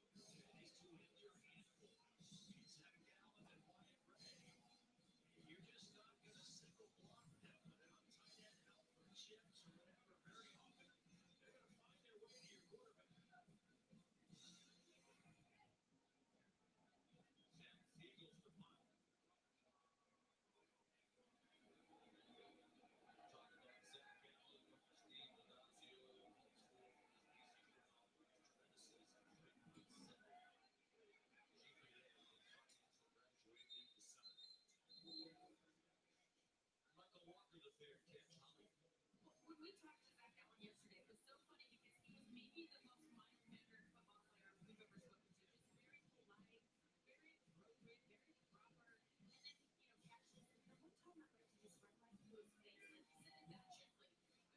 which is demonstrating to be the best of the country. You're just not going to single block them without tight end help from chips or whatever. Very often, they're going to find their way to your quarterback. Sam Eagles to punt. Talk about Zach Gallen, Steve Ladazio, Michael Walker, the fair catch. When we talked to Zach Allen yesterday, it was so funny because he was maybe the most mild-mannered football player we've ever spoken to. Just very polite, very appropriate, very proper. And then, catches. The one time I went to his red light to his face and said that gently.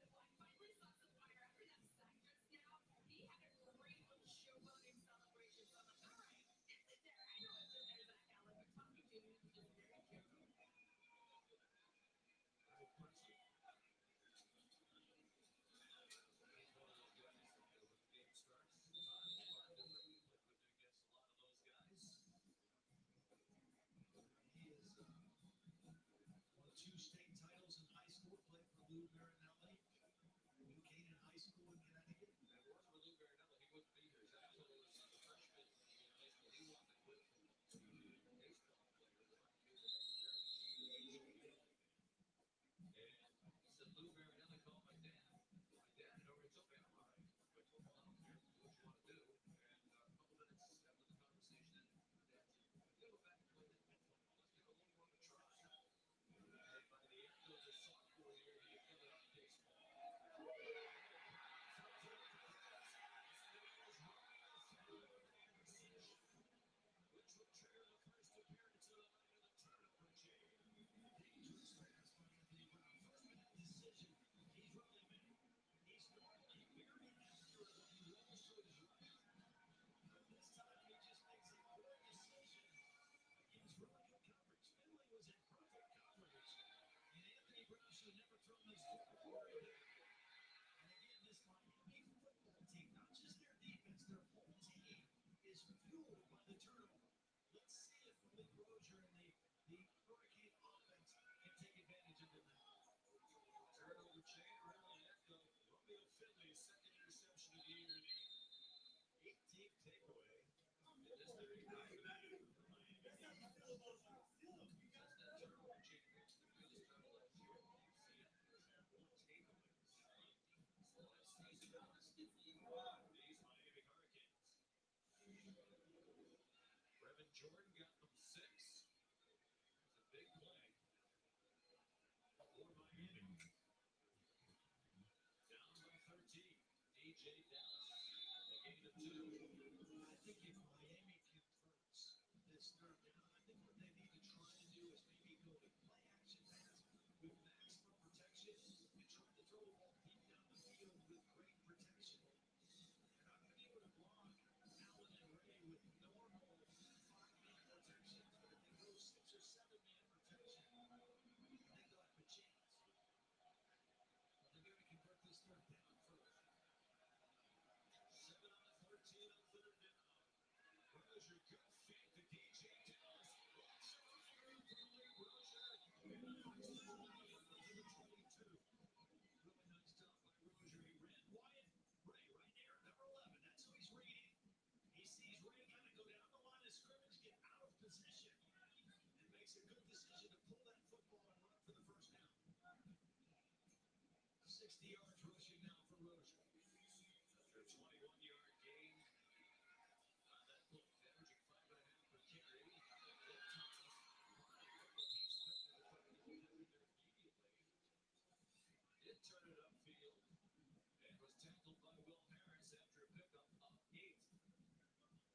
But when I finally saw some fire after that sack just now, he had a great little showboating celebration. So I'm like, all right, it's in there. I know it's in there, Zach Allen. But talking to him, he was just very gentle. Very impressive. He's one of those guys that, the game fueled by the turnover. Let's see if Malik Rozier and the Hurricane offense can take advantage of it now. Turnover chain around the neck of Romeo Finley's second interception of the year and the 18th takeaway in this very high value for Miami. Since that turnover chain really started last year, you've seen more takeaways. So let's see how these Miami Hurricanes. Brevin Jordan got them 6. It was a big play for Miami. Down by 13. DJ Dallas. A gain of 2. I think if Miami converts this third down, I think what they need to try and do is maybe go to play action pass with maximum protection and try to throw the ball deep down the field with great protection. They're not going to be able to block Allen and Ray with normal 5-man protections, but if they go 6 or 7-man protection, I think they'll have a chance. But they're going to convert this third down first. 7 on the 13 on third down. Rozier good fake to DJ Dallas. Lots of firing from Malik Rozier. And knocks the ball out to the 22. Really nice job by Rozier. He ran Wyatt Ray right there, number 11. That's who he's reading. He sees Ray kind of go down the line of scrimmage, get out of position, and makes a good decision to pull that football and run for the first down. 60 yards rushing now for Rozier. After a 21-yard gain on that play, averaging 5.5 per carry. Will Thomas, he expected to put the ball down there immediately. Did turn it upfield and was tackled by Will Harris after a pickup of 8.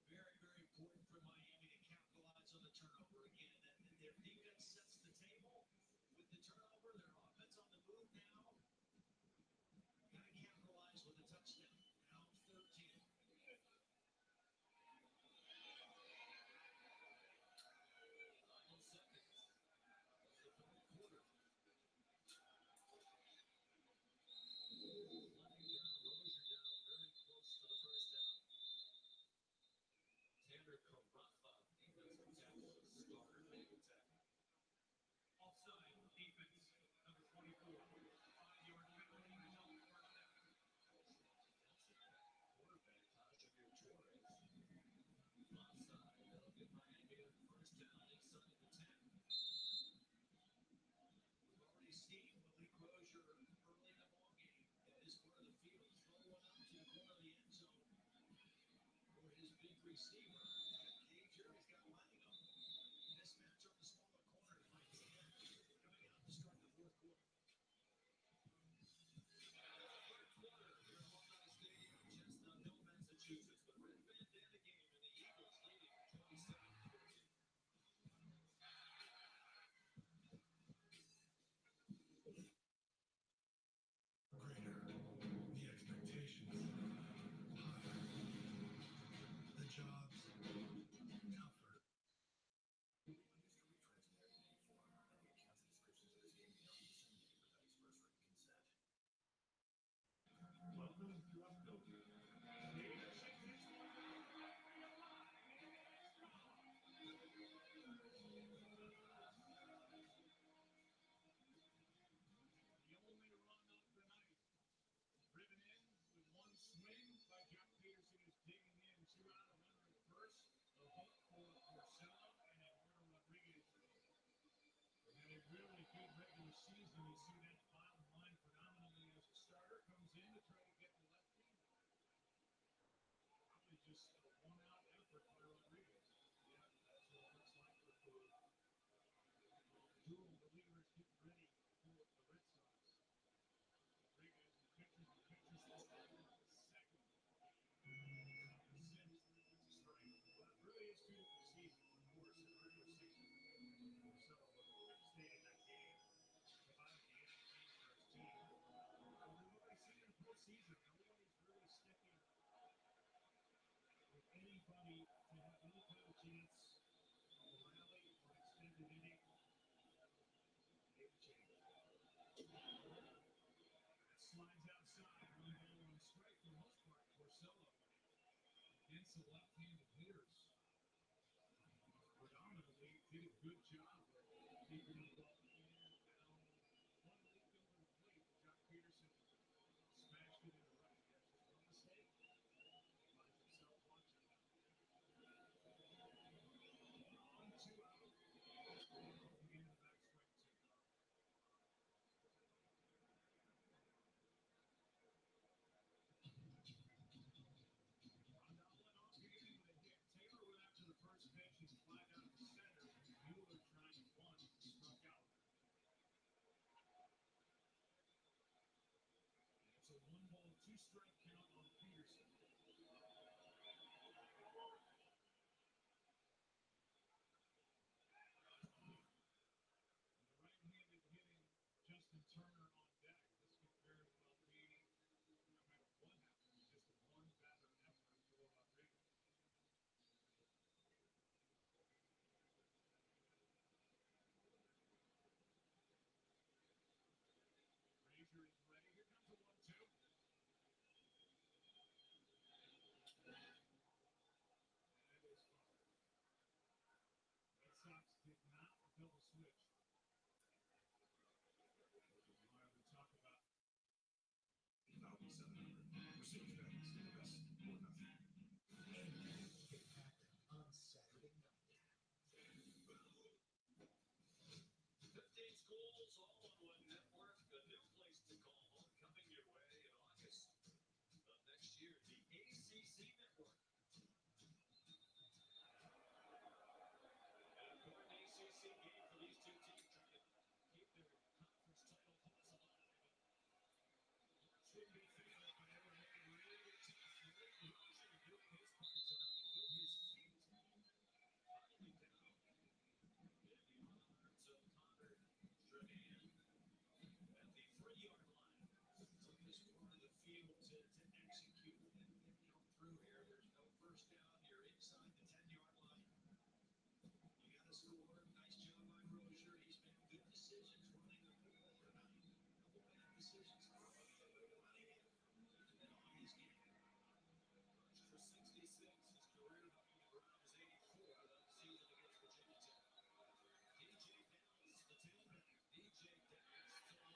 Very, very important for Miami to capitalize on the turnover again. Their defense sets the table with the turnover. Their offense on the move now. Got to capitalize with a touchdown. Now 13. Final seconds of the third quarter. Fleming down, Rozier down, very close to the first down. Tanner Carafa, defensive tackle, starter, made the tackle. Offside defense, number 24. 5-yard penalty result for that. Quarterback, Tajamir Torres. Offside, that'll give Miami a first down inside the 10. We've already seen Malik Rozier early in the ballgame in this part of the field throw one up to the corner of the end zone for his big receiver. Cager, he's got Langham. Mismatch on the smaller corner. Mike Stan coming out to start the fourth quarter. Third quarter here at Alumni Stadium, Chestnut Hill, Massachusetts. The Red Band in the game, and the Eagles leading 27-14. Greater. The expectations higher. The jobs tougher. Welcome to October. The only run of the night. Driven in with one swing by Jock Peterson, who's digging in 2 out of runner at first. The hook for Porcello and Eduardo Rodriguez. They had a really good regular season. You see that bottom line predominantly as a starter. Comes in to try to get the lefty. Probably just a one-out effort by Rodriguez. Yeah, that's what it looks like with the dual relievers getting ready for the Red Sox. Rodriguez, the pitchers for second. The sixth, that's a strike. But it really is good to see, of course, in the regular season. So, stayed in that game. Come out of the inning lead for his team. And we've already seen in the postseason, nobody's really sticking with anybody to have any kind of chance to rally or extended inning. Maybe change. That slides outside, 1 ball, 1 strike for the most part. Porcello against the left-handed hitters. did a good job of keeping the ball in. Now, one lead over the plate. Jock Peterson smashed it in the right. He has just one mistake. Finds himself 1-2 now. 1-2 out. Looking into the back swing, too. Taylor went after the first pitch. He's fly down to center. Mueller trying one, struck out. It's a 1-ball, 2-strike count on Peterson. The right-handed hitting Justin Turner on deck. This could very well be, no matter what happens, just a one-batter effort for Rodriguez. Frazier is ready. Here comes a 1-2. And it is foul. Red Sox did not double switch. However, we talk about Falcon 700. Mercedes Benz, the best or nothing. Get packed on Saturday night. 15 schools, all on one network. A new place to call home coming your way in August of next year, the ACC network. An important ACC game for these two teams trying to keep their conference title hopes alive. Should be favored, but it will make it really tough. Malik Rozier doing his part tonight with his feet finally down in the arms of Connor Strahan at the 3-yard line. Took this part of the field to execute and come through here. There's no first down. You're inside the 10-yard line. You got to score. Nice job by Rozier. He's made good decisions running the ball tonight. A couple bad decisions running it and on his game. Rushed for 66. His career high on the ground is 84 that season against Virginia Tech. DJ Dallas, the tailback. DJ Dallas to the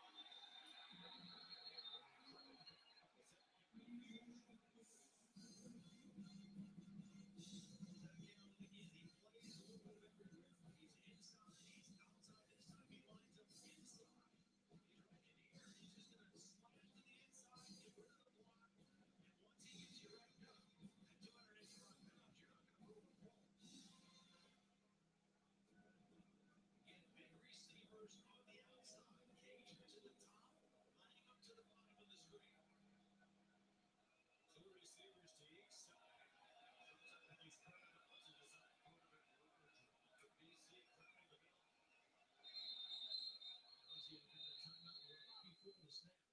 line. Two receivers to each side. And he's cut it out to the side quarterback Robert Drive. BC crowding the middle. Rozier had a timeout right before the snap.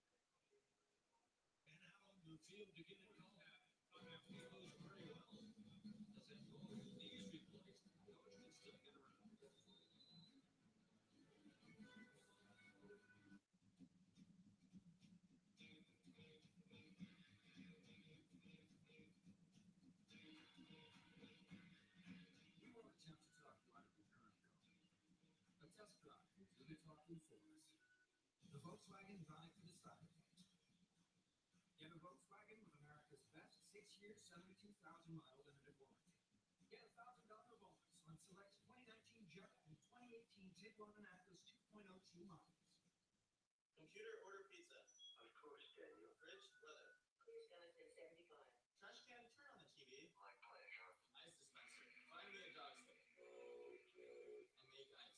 And out on the field to get it called. He goes very well. Does have both knees replaced. Coach can still get around. We won't attempt to talk you out of your current car. A test drive will do the talking for us. The Volkswagen Drive to Decide test. Get a Volkswagen with America's best 6-year, 72,000 mile limited warranty. Get a $1,000 bonus on select 2019 Jetta and 2018 Tiguan and Atlas 2.02 models. Computer, order pizza. Of course, Daniel. Fridge, weather. Clear skeleton 75. Trash can, turn on the TV. My pleasure. Ice dispenser. Find me a dog stick. And make ice.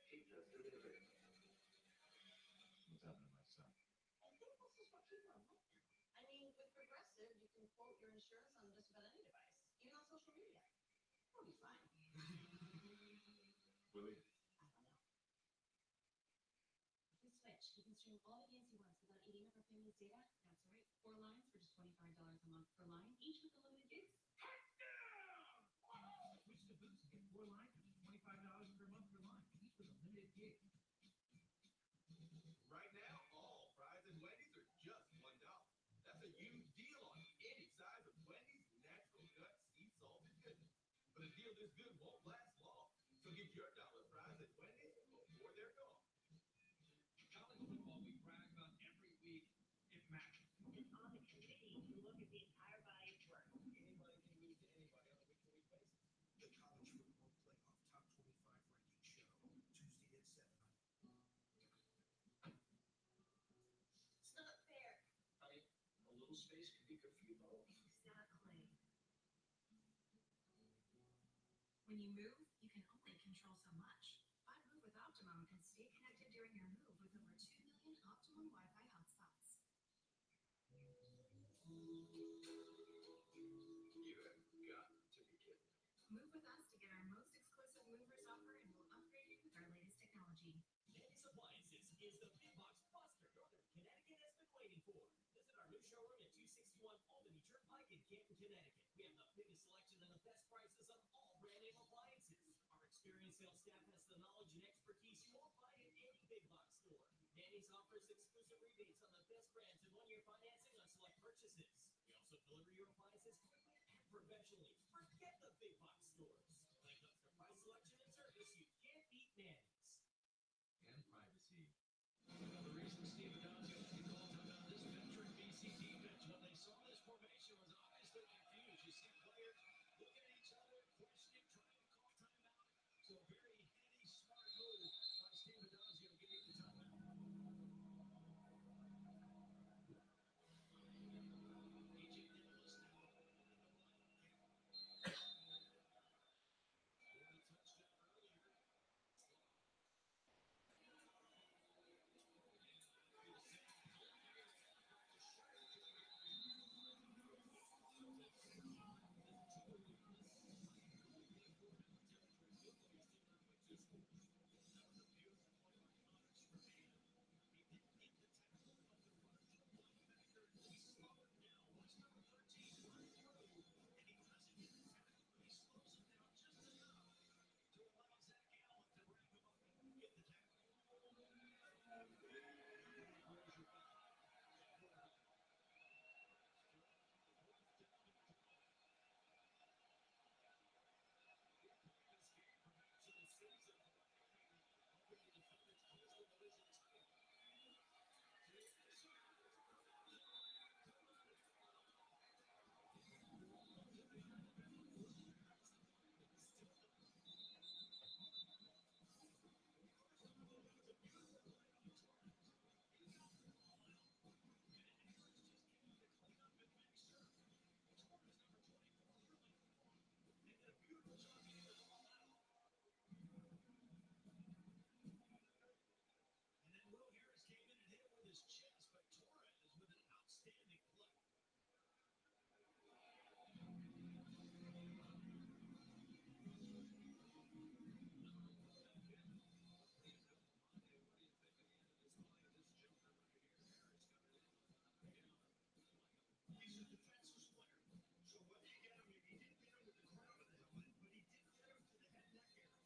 Pizza delivered. What's happening to my son? I think this is what you want. I mean, with Progressive, you can quote your insurance on just about any device, even on social media. It'll be fine. Will he? I don't know. With Switch, he can stream all the games he wants without eating up our family's data. That's right, 4 lines for just $25 a month per line, each with unlimited gigs. Switch to Boost and get 4 lines for just $25 per month per line, each with a limited gig. Right now, all fries and Wendy's are just $1. That's a huge deal on any size of Wendy's natural gut sea salt and goodness. But a deal this good won't last long. Receive your dollar fries at Wendy's before they're gone. College football, we brag about every week. It matters. And on the committee, you look at the entire body of work. Anybody can lose to anybody on a week-to-week basis. The college football playoff top 25 ranking show, Tuesday at 7 on It's not fair. Honey, a little space could be good for you both. Exactly. When you move, you can only control so much. Buy Move with Optimum and stay connected during your move with over 2 million Optimum Wi-Fi hotspots. You have got to be kidding me. Move with us to get our most exclusive movers offer, and we'll upgrade you with our latest technology. Danny's Appliances is the big box buster Northern Connecticut has been waiting for. Visit our new showroom at 261 Albany Turnpike in Canton, Connecticut. We have the biggest selection and the best prices on all brand name appliances. Our experienced sales staff has the knowledge and expertise you won't find in any big box store. Danny's offers exclusive rebates on the best brands and 1-year financing on select purchases. We also deliver your appliances quickly and professionally. Forget the big box stores. When it comes to price selection and service, you can't beat Danny's. And privacy. Another reason Steve Adazio had to call timeout this veteran BC defense when they saw this formation was obviously confused. You see players looking at each other, questioning, trying to call timeout. So a very heady, smart move by Steve Adazio getting the timeout. AJ Nicholas now in the line. Scored a touchdown earlier. And then Will Harris came in and hit it with his chest, but Torres with an outstanding play. He's a defensive player. So when he get him, he didn't get him with the crown of the helmet, but he did get him to the head neck area.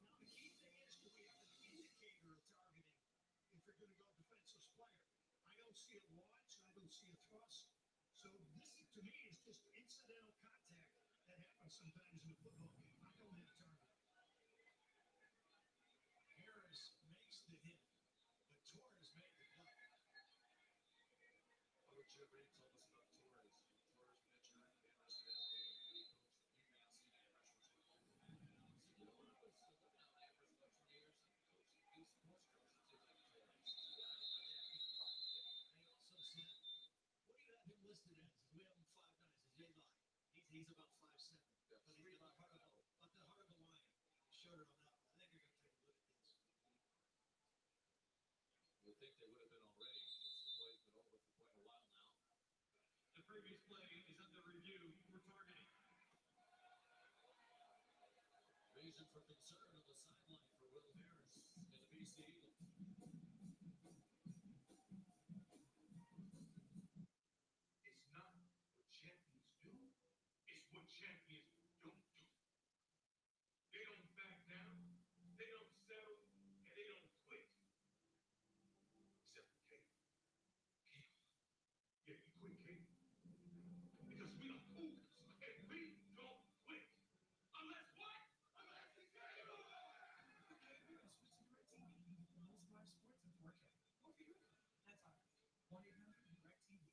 Now the key thing is, do we have an indicator of targeting if you're going to go defensive player? I don't see a launch. I don't see a thrust. So this, to me, is just incidental contact that happens sometimes in a football game. I don't have target. Harris makes the hit, but Torres made the play. What would Jim Reed told us about Torres? Torres pitcher, Harris is a coach that you may not see the Rushers. You know what I was looking at when I first about 20 years? Coach, most coaches take like Torres. Yeah, They also said, what do you have him listed as? We have him 5'9". Is he lying? He's about 5'7". Yeah, But he's about the heart of the lion. Showed it on that one. I think you're going to take a look at this. you would think they would have been already since the play's been over for quite a while now. The previous play is under review for targeting. Reason for concern on the sideline for Will Harris and the BC Eagles. It's not what champions do. It's what champions don't do. They don't back down. They don't settle. And they don't quit. Except for Kate. Yeah, you quit, Kate. Because we are Cougars. And we don't quit. Unless what? Unless it's game over. 1-800-MarkTV.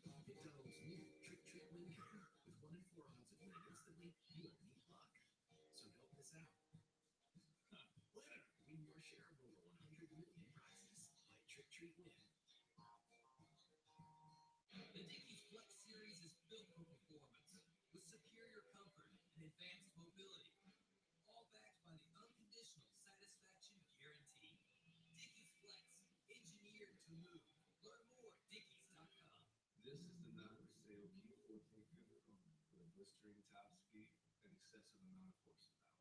McDonald's new Trick Treat Win game. With 1 in 4 odds of winning instantly, you will need luck. So don't miss out. Winner! Win your share of over 100 million prizes. Play Trick Treat Win. The Dickies Flex series is built for performance, with superior comfort and advanced mobility, all backed by the unconditional satisfaction guarantee. Dickies Flex, engineered to move. Learn more at dickies.com. This is the not-for-sale Kia 450 with a blistering top speed and excessive amount of horsepower.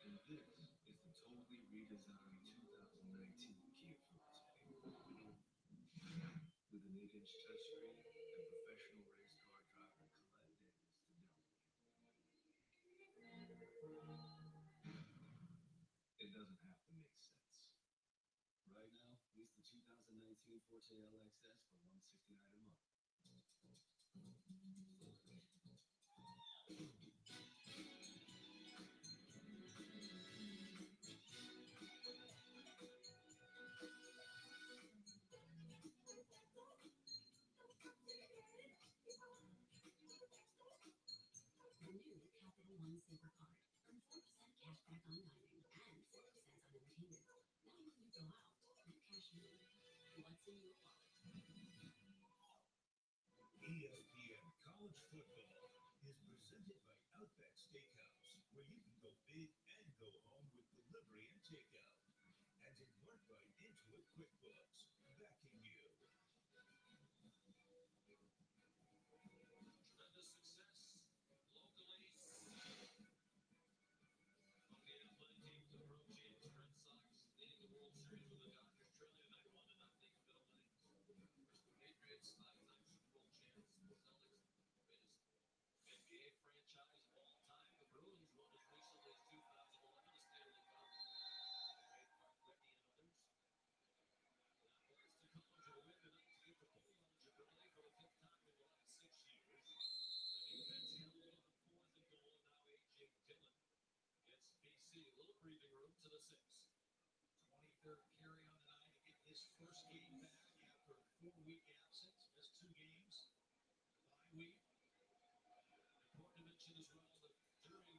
And this is the totally redesigned 2019 Kia Forte. With an 8-inch touchscreen and professional race car driver Colette Davis to dominate. It doesn't have to make sense. Right now, lease the 2019 Forte LXS for $169 a month. The new Capital One Saver Card. Earn 4% cash back on dining and 4% on entertainment. Now when you go out, no cash in. What's in your wallet? ESPN College Football is presented by Outback Steakhouse, where you can go big and go home with delivery and takeout. And in part by Intuit QuickBooks, backing you. Tremendous success locally. On the athletic teams, the Pro Champs, Red Sox leading the World Series with the Dodgers trailing tonight 1-0. Phil Knight. Patriots, 5-time Super Bowl champs. Celtics, greatest NBA franchise of all time. The Bruins won as recently as 2011, the Stanley Cup. Wade, Mark Whitney, and others. Now points to college with a win tonight to get the bowl eligibility for the 5th time in the last 6 years. The defense held on 4th and goal, and now A.J. Dillon gets BC a little breathing room to the 6. 23rd carry on the night to get his first game back after a 4-week absence. Missed 2 games. Bye week. Important to mention as well that during the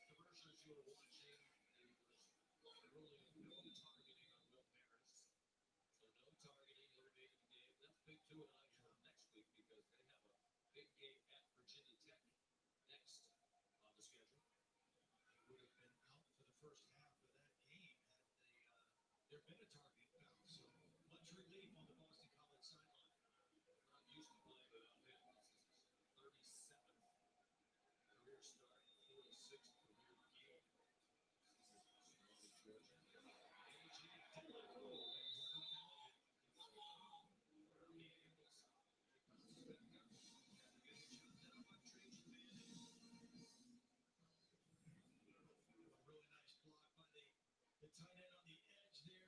commercials you were watching, there was really no targeting on Will Harris. So no targeting the remaining game. That's big too, and I'm sure next week because they have a big game at Virginia Tech next on the schedule. He would have been out for the first half of that game had there been a targeting foul. So much relief on the Boston College sideline. Not used to playing without him. This is his 37th career start, 46th career game. Georgia. A.J. Dillon. For the Eagles. He bounces back up. Has a good shot down by Trajan Vandy. A really nice block by the tight end on the edge there.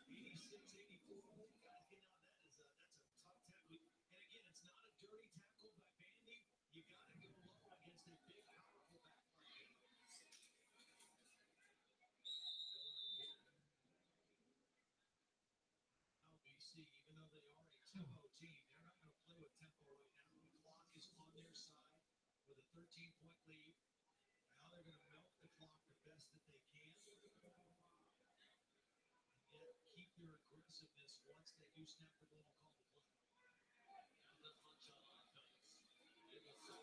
86-84. Oh, God, you know, that's a tough tackle. And again, it's not a dirty tackle by Vandy. You got to go low against a big, powerful back like him. Now BC, even though they are a tempo team, they're not going to play with tempo right now. The clock is on their side with a 13-point lead. Now they're going to milk the clock the best that they can. And yet keep their aggressiveness once they do snap the ball and call the play. Not that much on offense in the second half.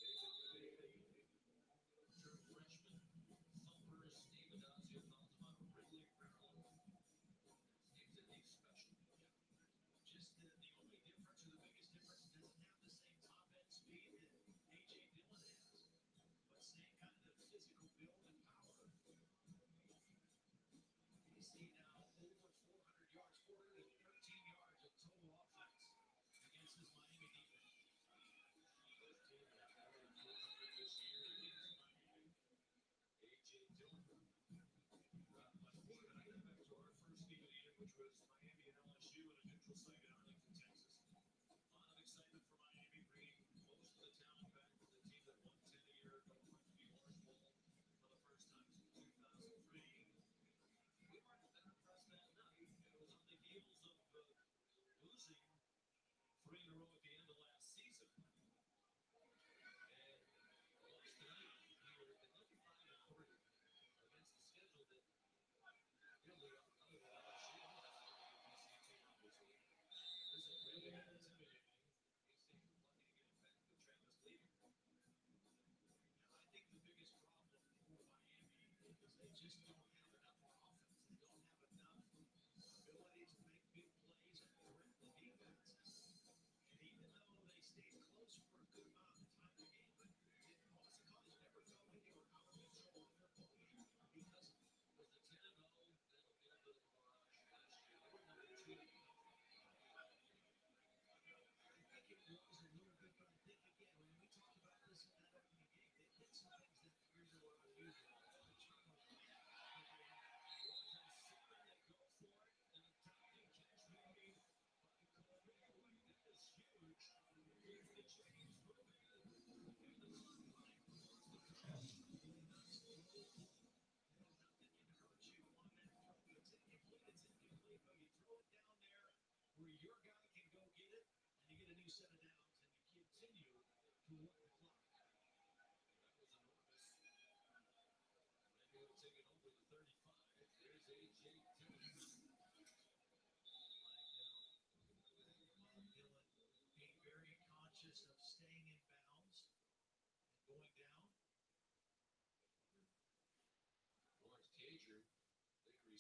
Here's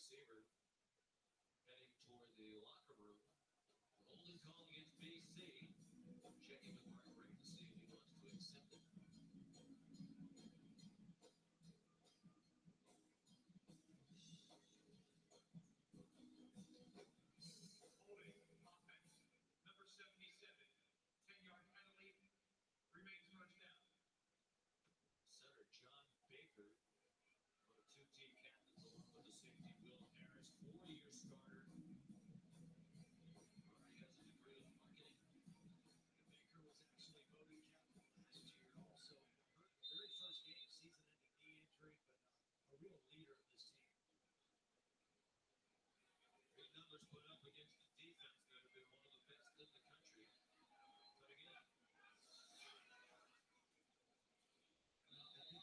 receiver heading toward the locker room. Holding call against BC. Checking with Mark Ray to see if he wants to accept it. Holding offense. Number 77. 10-yard penalty. Remains first down. Center John Baker, one of two team captains, along with the safety Will Harris, 4-year starter. Already has a degree in marketing. Baker was actually voted captain last year. Also, hurt the very first game, season-ending knee injury, but a real leader of this team. Big numbers put up against the defense that have been one of the best in the country. Coming in. I think the balance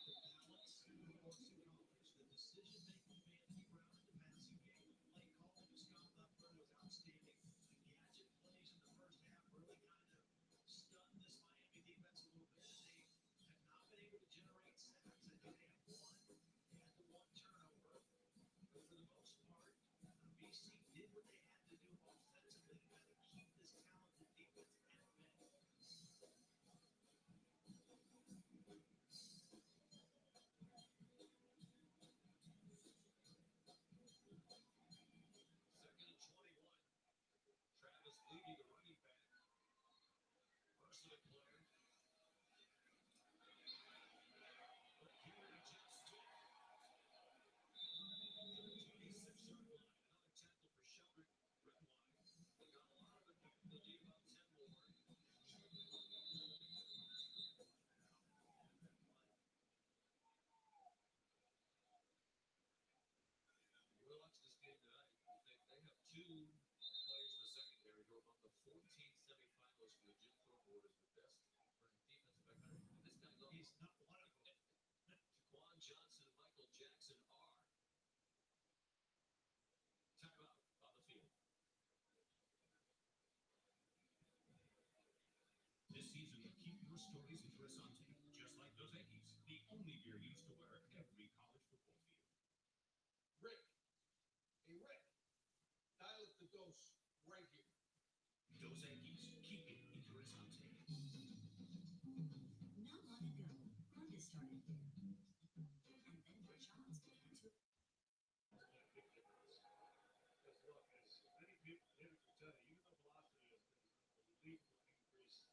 was accomplished. The decision-making by Anthony Brown in the passing game, the play calling of Scott Leffler was outstanding. The gadget plays in the first half really kind of stunned this Miami defense a little bit. They have not been able to generate sacks. I think they had one. They had the one turnover. But for the most part, BC did what they had to do offensively to kind of keep this talented defense at bay. Second and 21. Travis Levy, the running back. Versatile player. But carry just Swift. 26-yard line. Another tackle for Sheldrick. Redwine. They got a lot of it. They'll need about 10 more. We'll watch this game tonight. They have two players in the secondary who are among the 14 semifinalists for the Jim Thorpe Award as the best running defensive back. This guy's almost He's not one of them. Jaquan Johnson and Michael Jackson are. Timeout on the field. This season, keep your stories interessante, just like Dos Equis, the only beer used to wear every college football field. Rick. Hey, Rick. Dial up the dose right here. Dos Equis, keep it interessante. Not long ago, Honda started here. And then Rashad's began to. Because look, as many people will tell you, even though velocity has been unbelievably increased,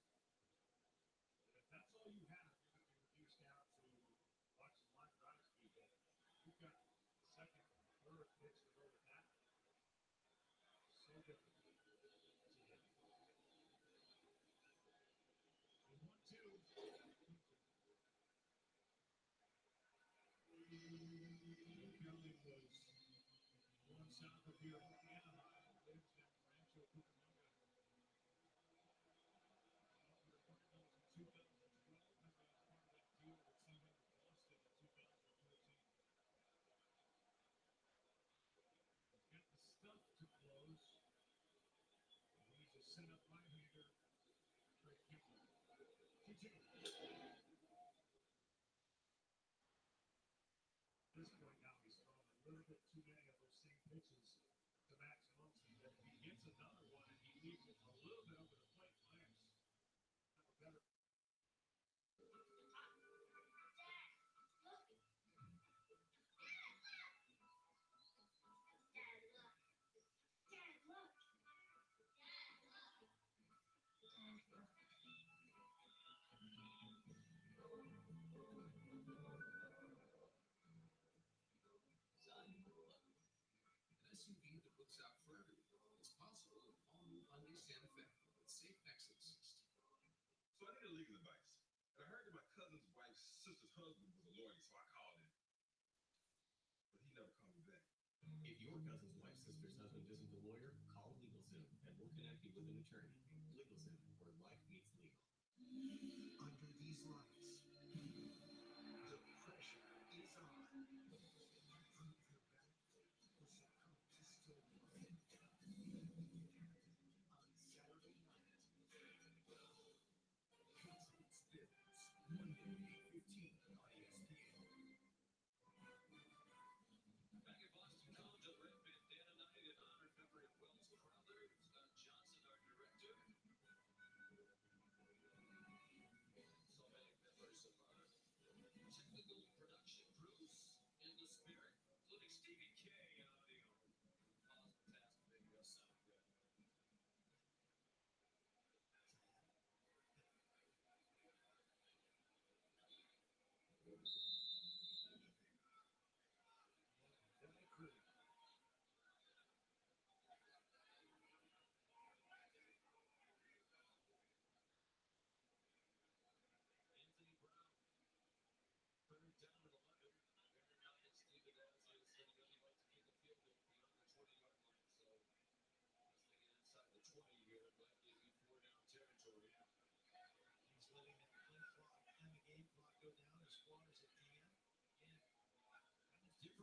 if that's all you have, you're going to be reduced down to watching line drive speed. You've got the second, third pitch to go with that. So different. And 1-2. Kelly was one south of here from Anaheim, lives in Rancho Cucamonga. We were Cardinals in 2012, and was part of that deal with team in Boston in 2013. He's got the stuff to close. He's a setup right-hander, Trey Kemper. 2-2. At this point now, he's thrown a little bit too many of those same pitches to Max Muncy. That if he gets another one and he leaves it a little bit over the plate, Lance have a better. Son, look. An SUV that looks out for everyone. It's possible with all-new Hyundai Santa Fe with safe exit 60. So I need legal advice. And I heard that my cousin's wife's sister's husband was a lawyer, so I called him. But he never called me back. If your cousin's wife's sister's husband isn't a lawyer, call LegalZoom and we'll connect you with an attorney. LegalZoom, where life meets legal. Under these lights, the pressure is on. Prove your value, or succumb to still life. On Saturday night, Patriots Bills, Monday, 8:15 on ESPN. Back at Boston College, the Red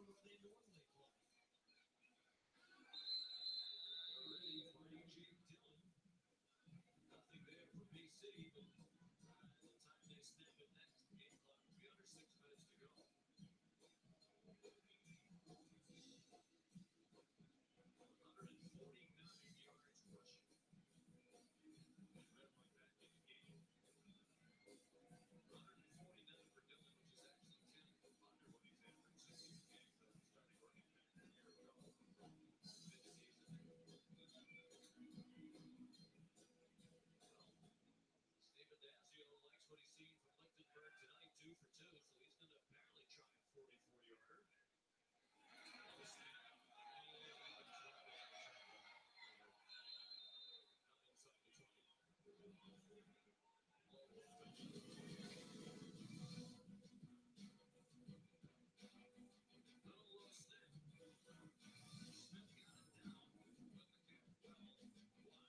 from where they normally play. Already finding Jake Dillon. Nothing there for Bay City, but the time they snap it next. Game clock will be under 6 minutes to go. 149 yards rushing. Redmond back in the game. 149 for Dillon, which is actually 10 under what he's averaged since he became the starting running back a year ago. Fifth season. Stephen Dazzio likes what he's seen from Lichtenberg tonight, 2 for 2, so he's going to apparently try a 44-yarder. The snap, and that's right without a shotgun. Not inside the 20. Low wolf touchdown. Little low snap. Smith got it down, but the kick well wide to the left.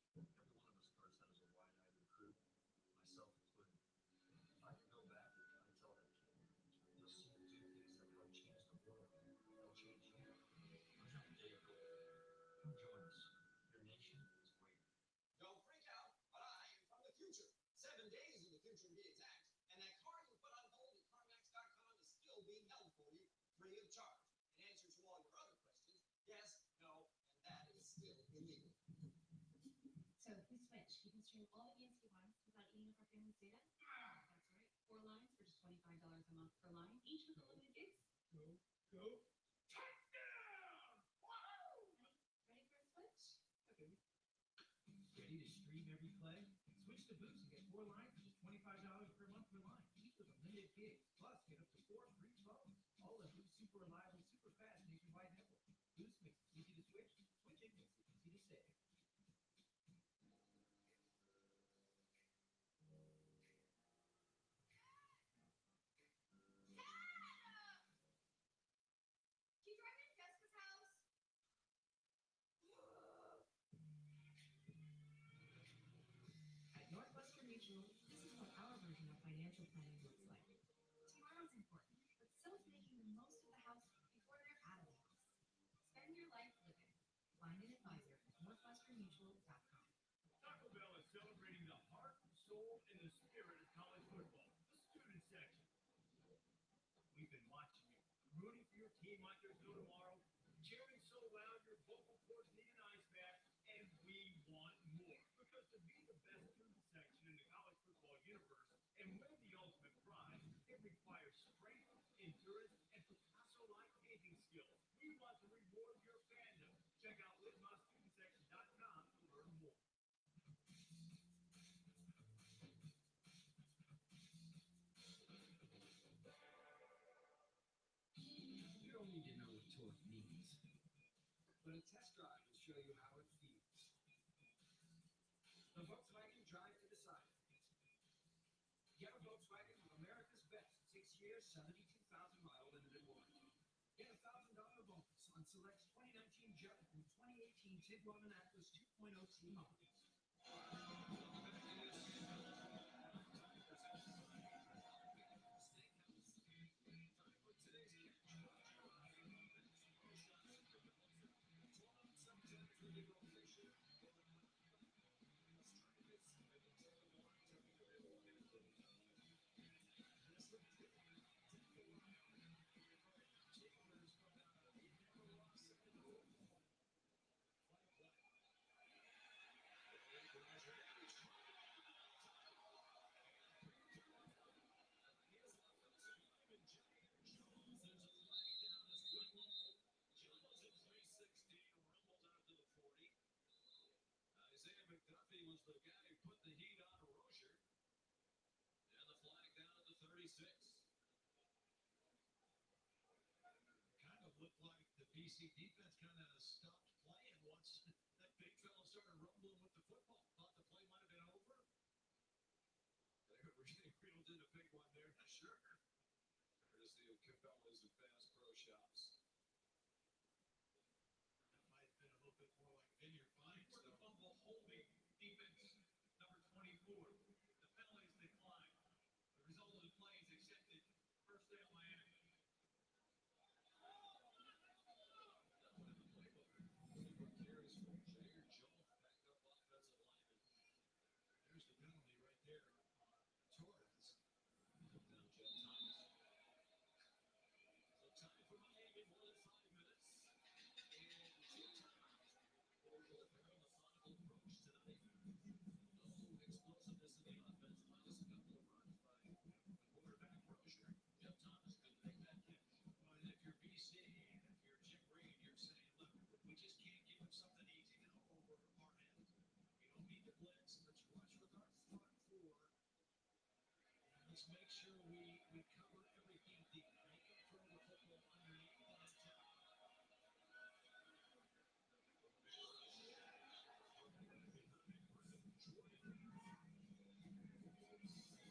Every one of us starts out as a wide-eyed recruit, myself included. If I could go back, I'd tell that kid, you'll see him do things that might change the world. They'll change you. We're not a day ago. Come join us. Your nation is waiting. Don't freak out, but I am from the future. 7 days in the future to be exact. And that car you put on hold at CarMax.com is still being held for you free of charge. In answer to all your other questions, yes, no, and that is still illegal. So if we switch, he can stream all the games he wants without eating up our family's data. That's right. 4 lines for just $25 a month per line, each with unlimited gigs. Go. Touchdown! Whoa! Ready for a switch? Okay. Ready to stream every play? Switch to Boost and get 4 lines for just $25 per month per line, each with unlimited gigs. Plus, get up to 4 free phones. All of Boost super reliable, super fast nationwide network. Boost makes it easy to switch. Switching makes it easy to stay. Can you drive me to Jessica's house? At Northwestern Mutual, this is what our version of financial planning looks like. Tomorrow's important, but so is making the most of the house before they're out of the house. Spend your life living. Find an advisor at northwesternmutual.com. Taco Bell is celebrating the heart, soul, and the spirit of college football, the student section. We've been watching you, rooting for your team like there's no tomorrow, cheering so loud your vocal cords need an ice bath, and we want more. Because to be the best student section in the college football universe and win the ultimate prize, it requires strength, endurance, and Picasso-like painting skills. We want to reward your fandom. Check out litmusstudentsection.com to learn more. You don't need to know what torque means, but a test drive will show you how it feels. The Volkswagen Drive to Decide. Get a Volkswagen with America's best 6 years, 72,000-mile limited warranty. Get a $1,000 bonus on select 2019 Jetta and 2018 Tiguan and Atlas 2.0 T models. Isaiah McDuffie was the guy who put the heat on Rozier. And the flag down at the 36. Kind of looked like the BC defense kind of stopped playing once that big fella started rumbling with the football. Thought the play might have been over. They really reeled in a big one there. Sure. Courtesy of Cabela's and Bass Pro Shops. That might have been a little bit more like Vineyard Vines. The fumble holding defense, number 24. The penalties decline. stay on Miami. Super carries from Jair Jones, backup offensive lineman. There's the penalty right there. Torres. Took down Jeff Thomas. So time for Miami, more than 5 minutes. And 2 timeouts. We'll go with a very methodical approach tonight. No explosiveness in the offense, minus a couple of runs by quarterback Rozier. Jeff Thomas couldn't make that catch. But if you're BC, if you're Jim Reed, you're saying, look, we just can't give him something easy now over our end. We don't need to blitz. Let's rush with our front four. And let's make sure we cover everything deep. Make him throw the football underneath and attack. Shows that ability to run and hit. That's what Jim Reed told us about that guy. Sure did. Just a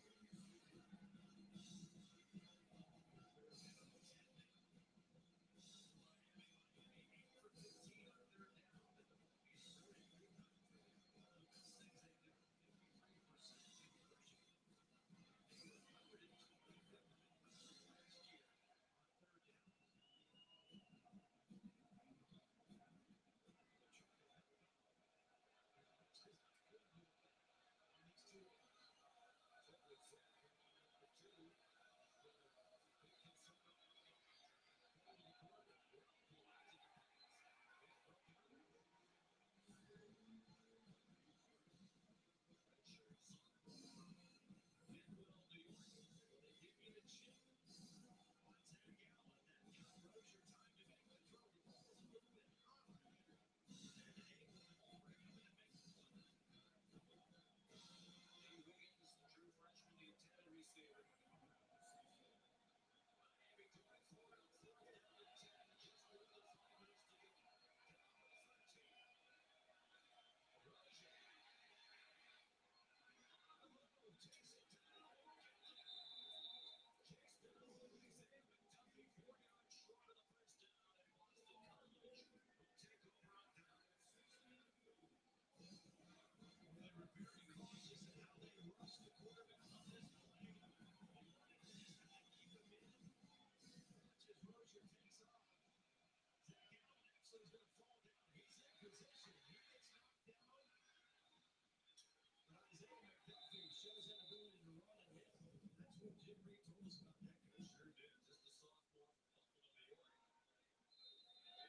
sophomore from Buffalo, New York.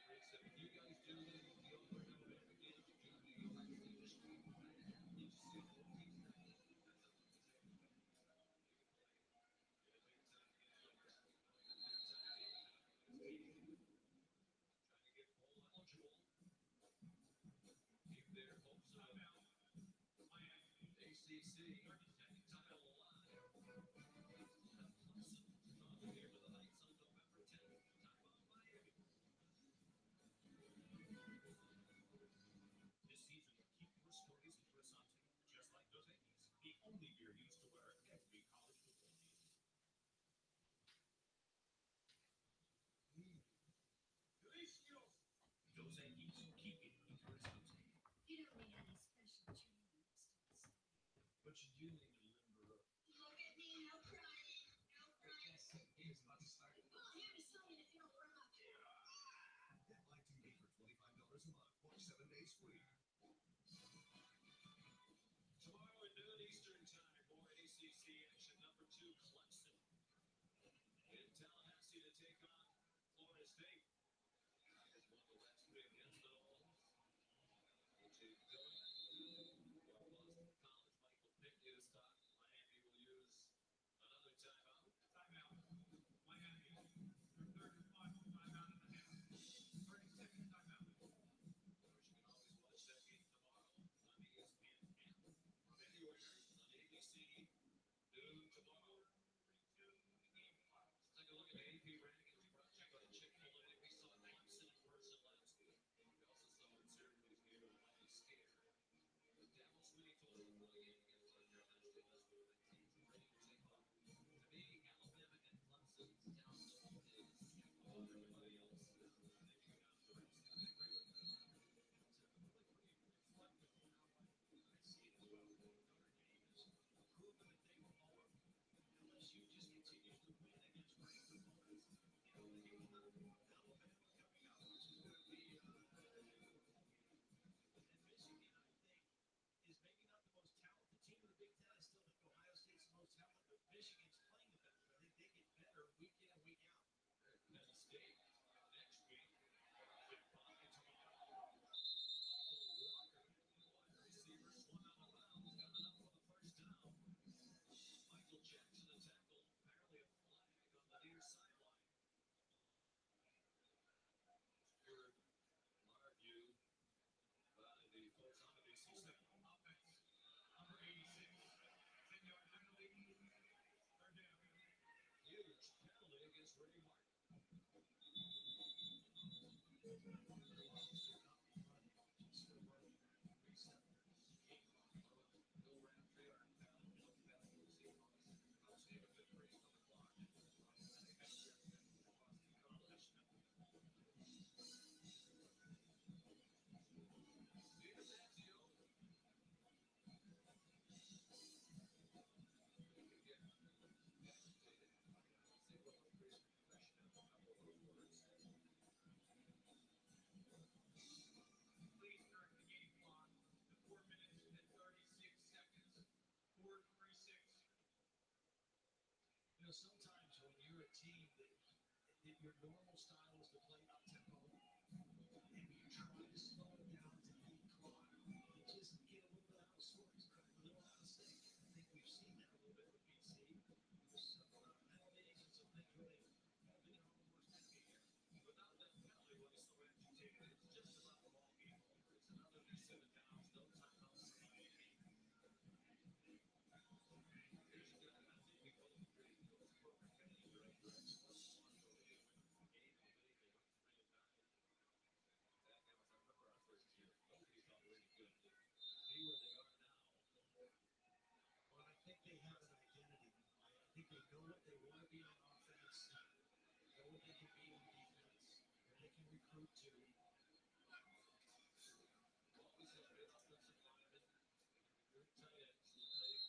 Reed said, if you guys do the over and over again, you do New York, finish me. You just see all these guys. That's a big time game. Trying to get bowl eligible. Keep their hopes up. ACC title alive. Here to the Heights on November 10th. Timeout Miami. This season, keep your stories and dress on too, just like Dos Equis, the only beer used to wear every college football team. Delicious. Dos Equis, keep it because Dos Equis. You don't need any special training to start singing. But you do need to limber up. Look at me, no crying, no crying. Game's about to start. Well, hear me singing if you don't run up. Get Live TV for $25 a month. Watch 7 days free. Tomorrow at noon Eastern Time, more ACC action. Number 2, Clemson in Tallahassee to take on Florida State. Has won the last 3 against the Noles. A.J. Dillon. One loss in college. Michael Pick is top. Miami will use another timeout. Timeout. Miami. Their third and final timeout in the half. 30-second timeout. Of course, you can always watch that game tomorrow on the ESPN app. From anywhere on ABC. Noon tomorrow. Let's Take a look at the AP rankings brought to you by Chick-fil-A. We your normal style is to play up tempo, and you try to slow it down to beat clock, you just get a little bit out of sorts, a little out of sync. I think we've seen that a little bit with BC. Some penalties and some things really have been their own worst enemy here. But not that penalty was so agitated. It's just about the ball game over. It's another 7 downs, no timeouts for Miami. Here's a guy I think we both agree goes perfect heading in the right direction. Let's watch what they do with Gabe and Vinny. They went 3 and 9. That now, as I remember our first year, nobody thought Brady could be where they are now. Well, I think they have an identity. I think they know what they want to be on offense, know what they can be on defense, where they can recruit to. Always had good offensive linemen, good tight ends. Played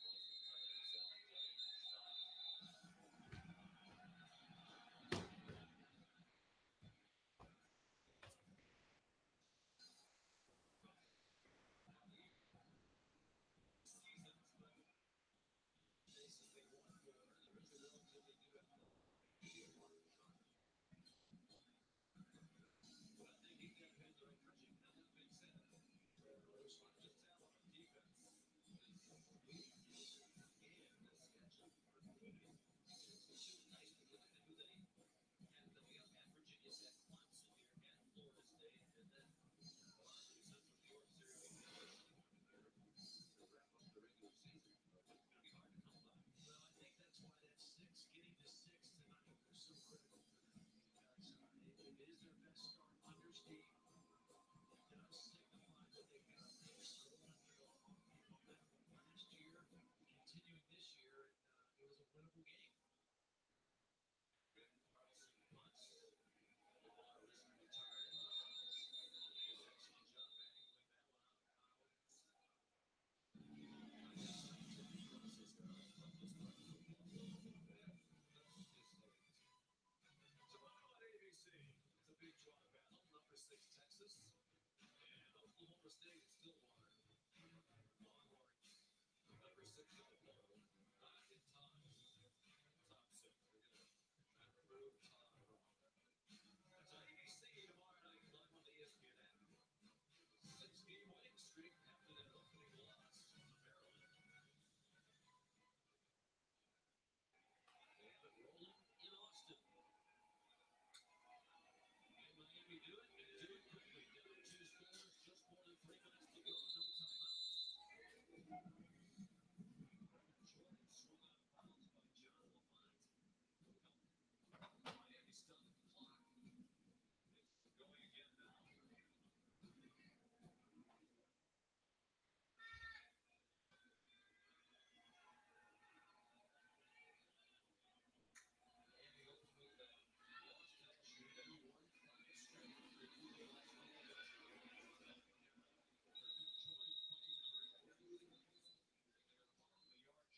multiple tight end sets. Seasons, but basically one quarter. There is a relatively new head coach. But I think he's got to head in the right direction. Now, that being said, there's not just talent on defense. It's weak and the schedule for Virginia. Which is nice because I knew that he had we got at Virginia Tech, Clemson here, at Florida State, and then a lot of these Central New York series to wrap up the regular season. It's going to be hard to come by. Well, I think that's why that six, getting to 6 tonight was so critical for them because it is their best start under Steve. It does signify that they've got things rolling momentum last year, continuing this year, and it was a winnable game. Ben Carlson punts with a lot of risk return. Does an excellent job angling that one out of Collins. Process there on the start of football. Tomorrow on ABC, it's a big draw battle. Number 6 Texas and Oklahoma State at Stillwater. Longhorns, number 6 in the poll, not in time. Top 6. We're going to try to prove Todd wrong. That's on ABC tomorrow night, live on the ESPN app. 6-game winning streak after that opening loss to Maryland. They have it rolling in Austin. And Miami do it, and do it quickly. Down 2 scores, just more than 3 minutes to go, no timeouts. Jordan swung on fouls by John Lamont. Miami stopped the clock. It's going again now. Miami ultimately lost connection and won 5 straight after losing last night against Urban Jordan fighting for everything loose.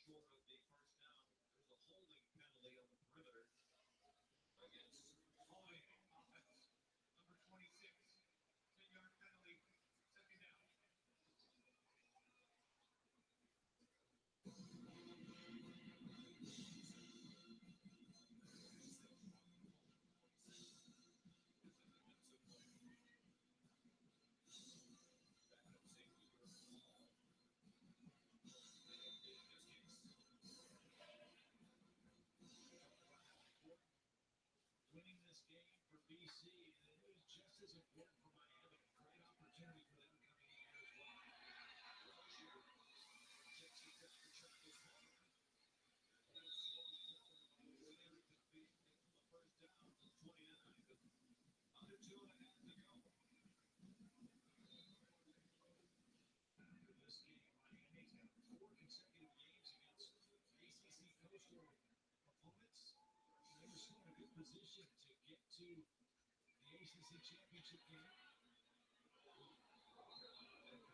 They were called a yard short of the first down. There's a holding penalty on the perimeter against Hoy offense. Number 26, 10-yard penalty, second down. Backup safety here on the ball. In this case, talk about how important winning this game for BC, and it was just as important for Miami. Great opportunity for them coming in here as well. Rozier takes it down to Travis Hunter. And he'll slow forward by where they could be for the first down to 29. But under 2.5 to go. In this game, Miami's got 4 consecutive games against ACC coastal opponents. They were still in a good position to get to the ACC championship game. Jordan, they got help on that.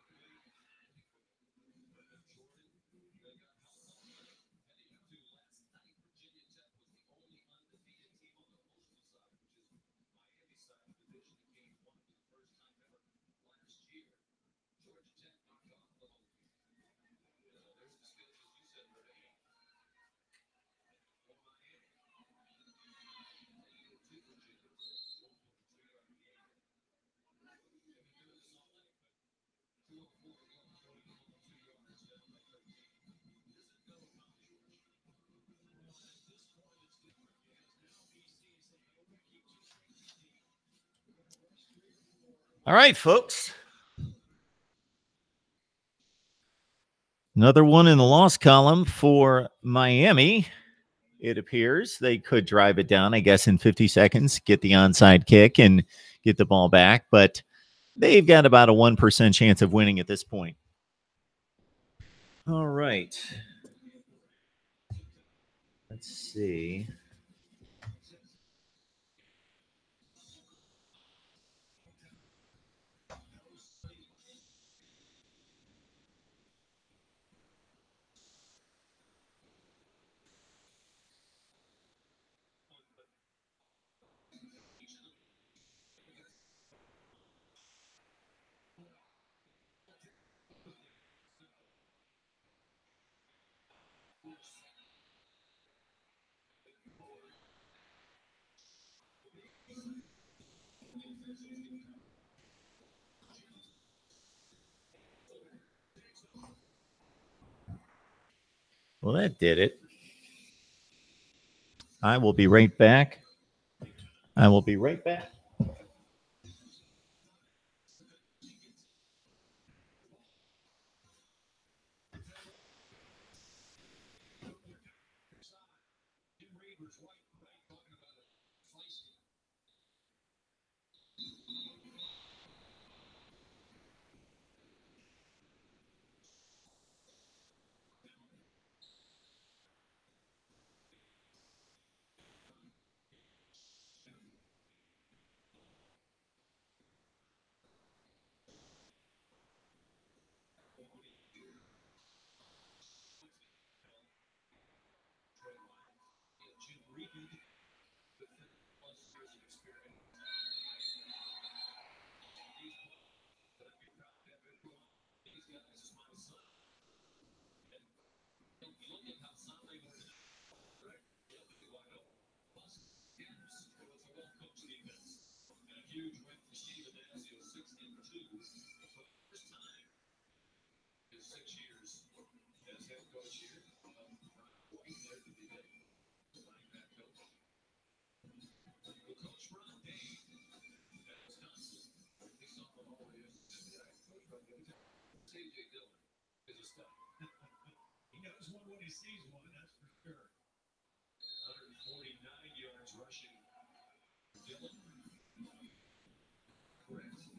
Heading into last night, Virginia Tech was the only undefeated team on the coastal side, which is Miami's side of the division in game 1 for the first time ever last year. Georgia Tech knocked off the home team. There's the schedule, as you said, Renee. For Miami. They go to Virginia. All right, folks. Another one in the loss column for Miami. It appears they could drive it down, I guess, in 50 seconds, get the onside kick and get the ball back. But they've got about a 1% chance of winning at this point. All right. Let's see. Well, that did it. I will be right back. I will be right back. He knows one when he sees one, that's for sure. 149 yards rushing. Dillon. Correct.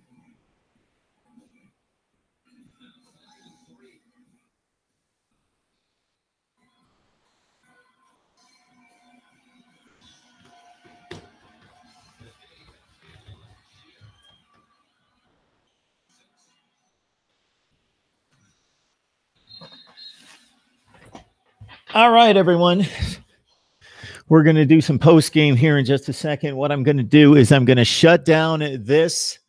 All right, everyone. We're going to do some post game here in just a second. What I'm going to do is I'm going to shut down this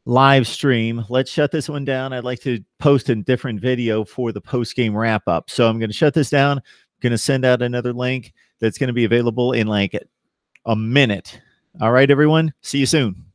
live stream. Let's shut this one down. I'd like to post a different video for the post game wrap up. So I'm going to shut this down. I'm going to send out another link that's going to be available in like a minute. All right, everyone. See you soon.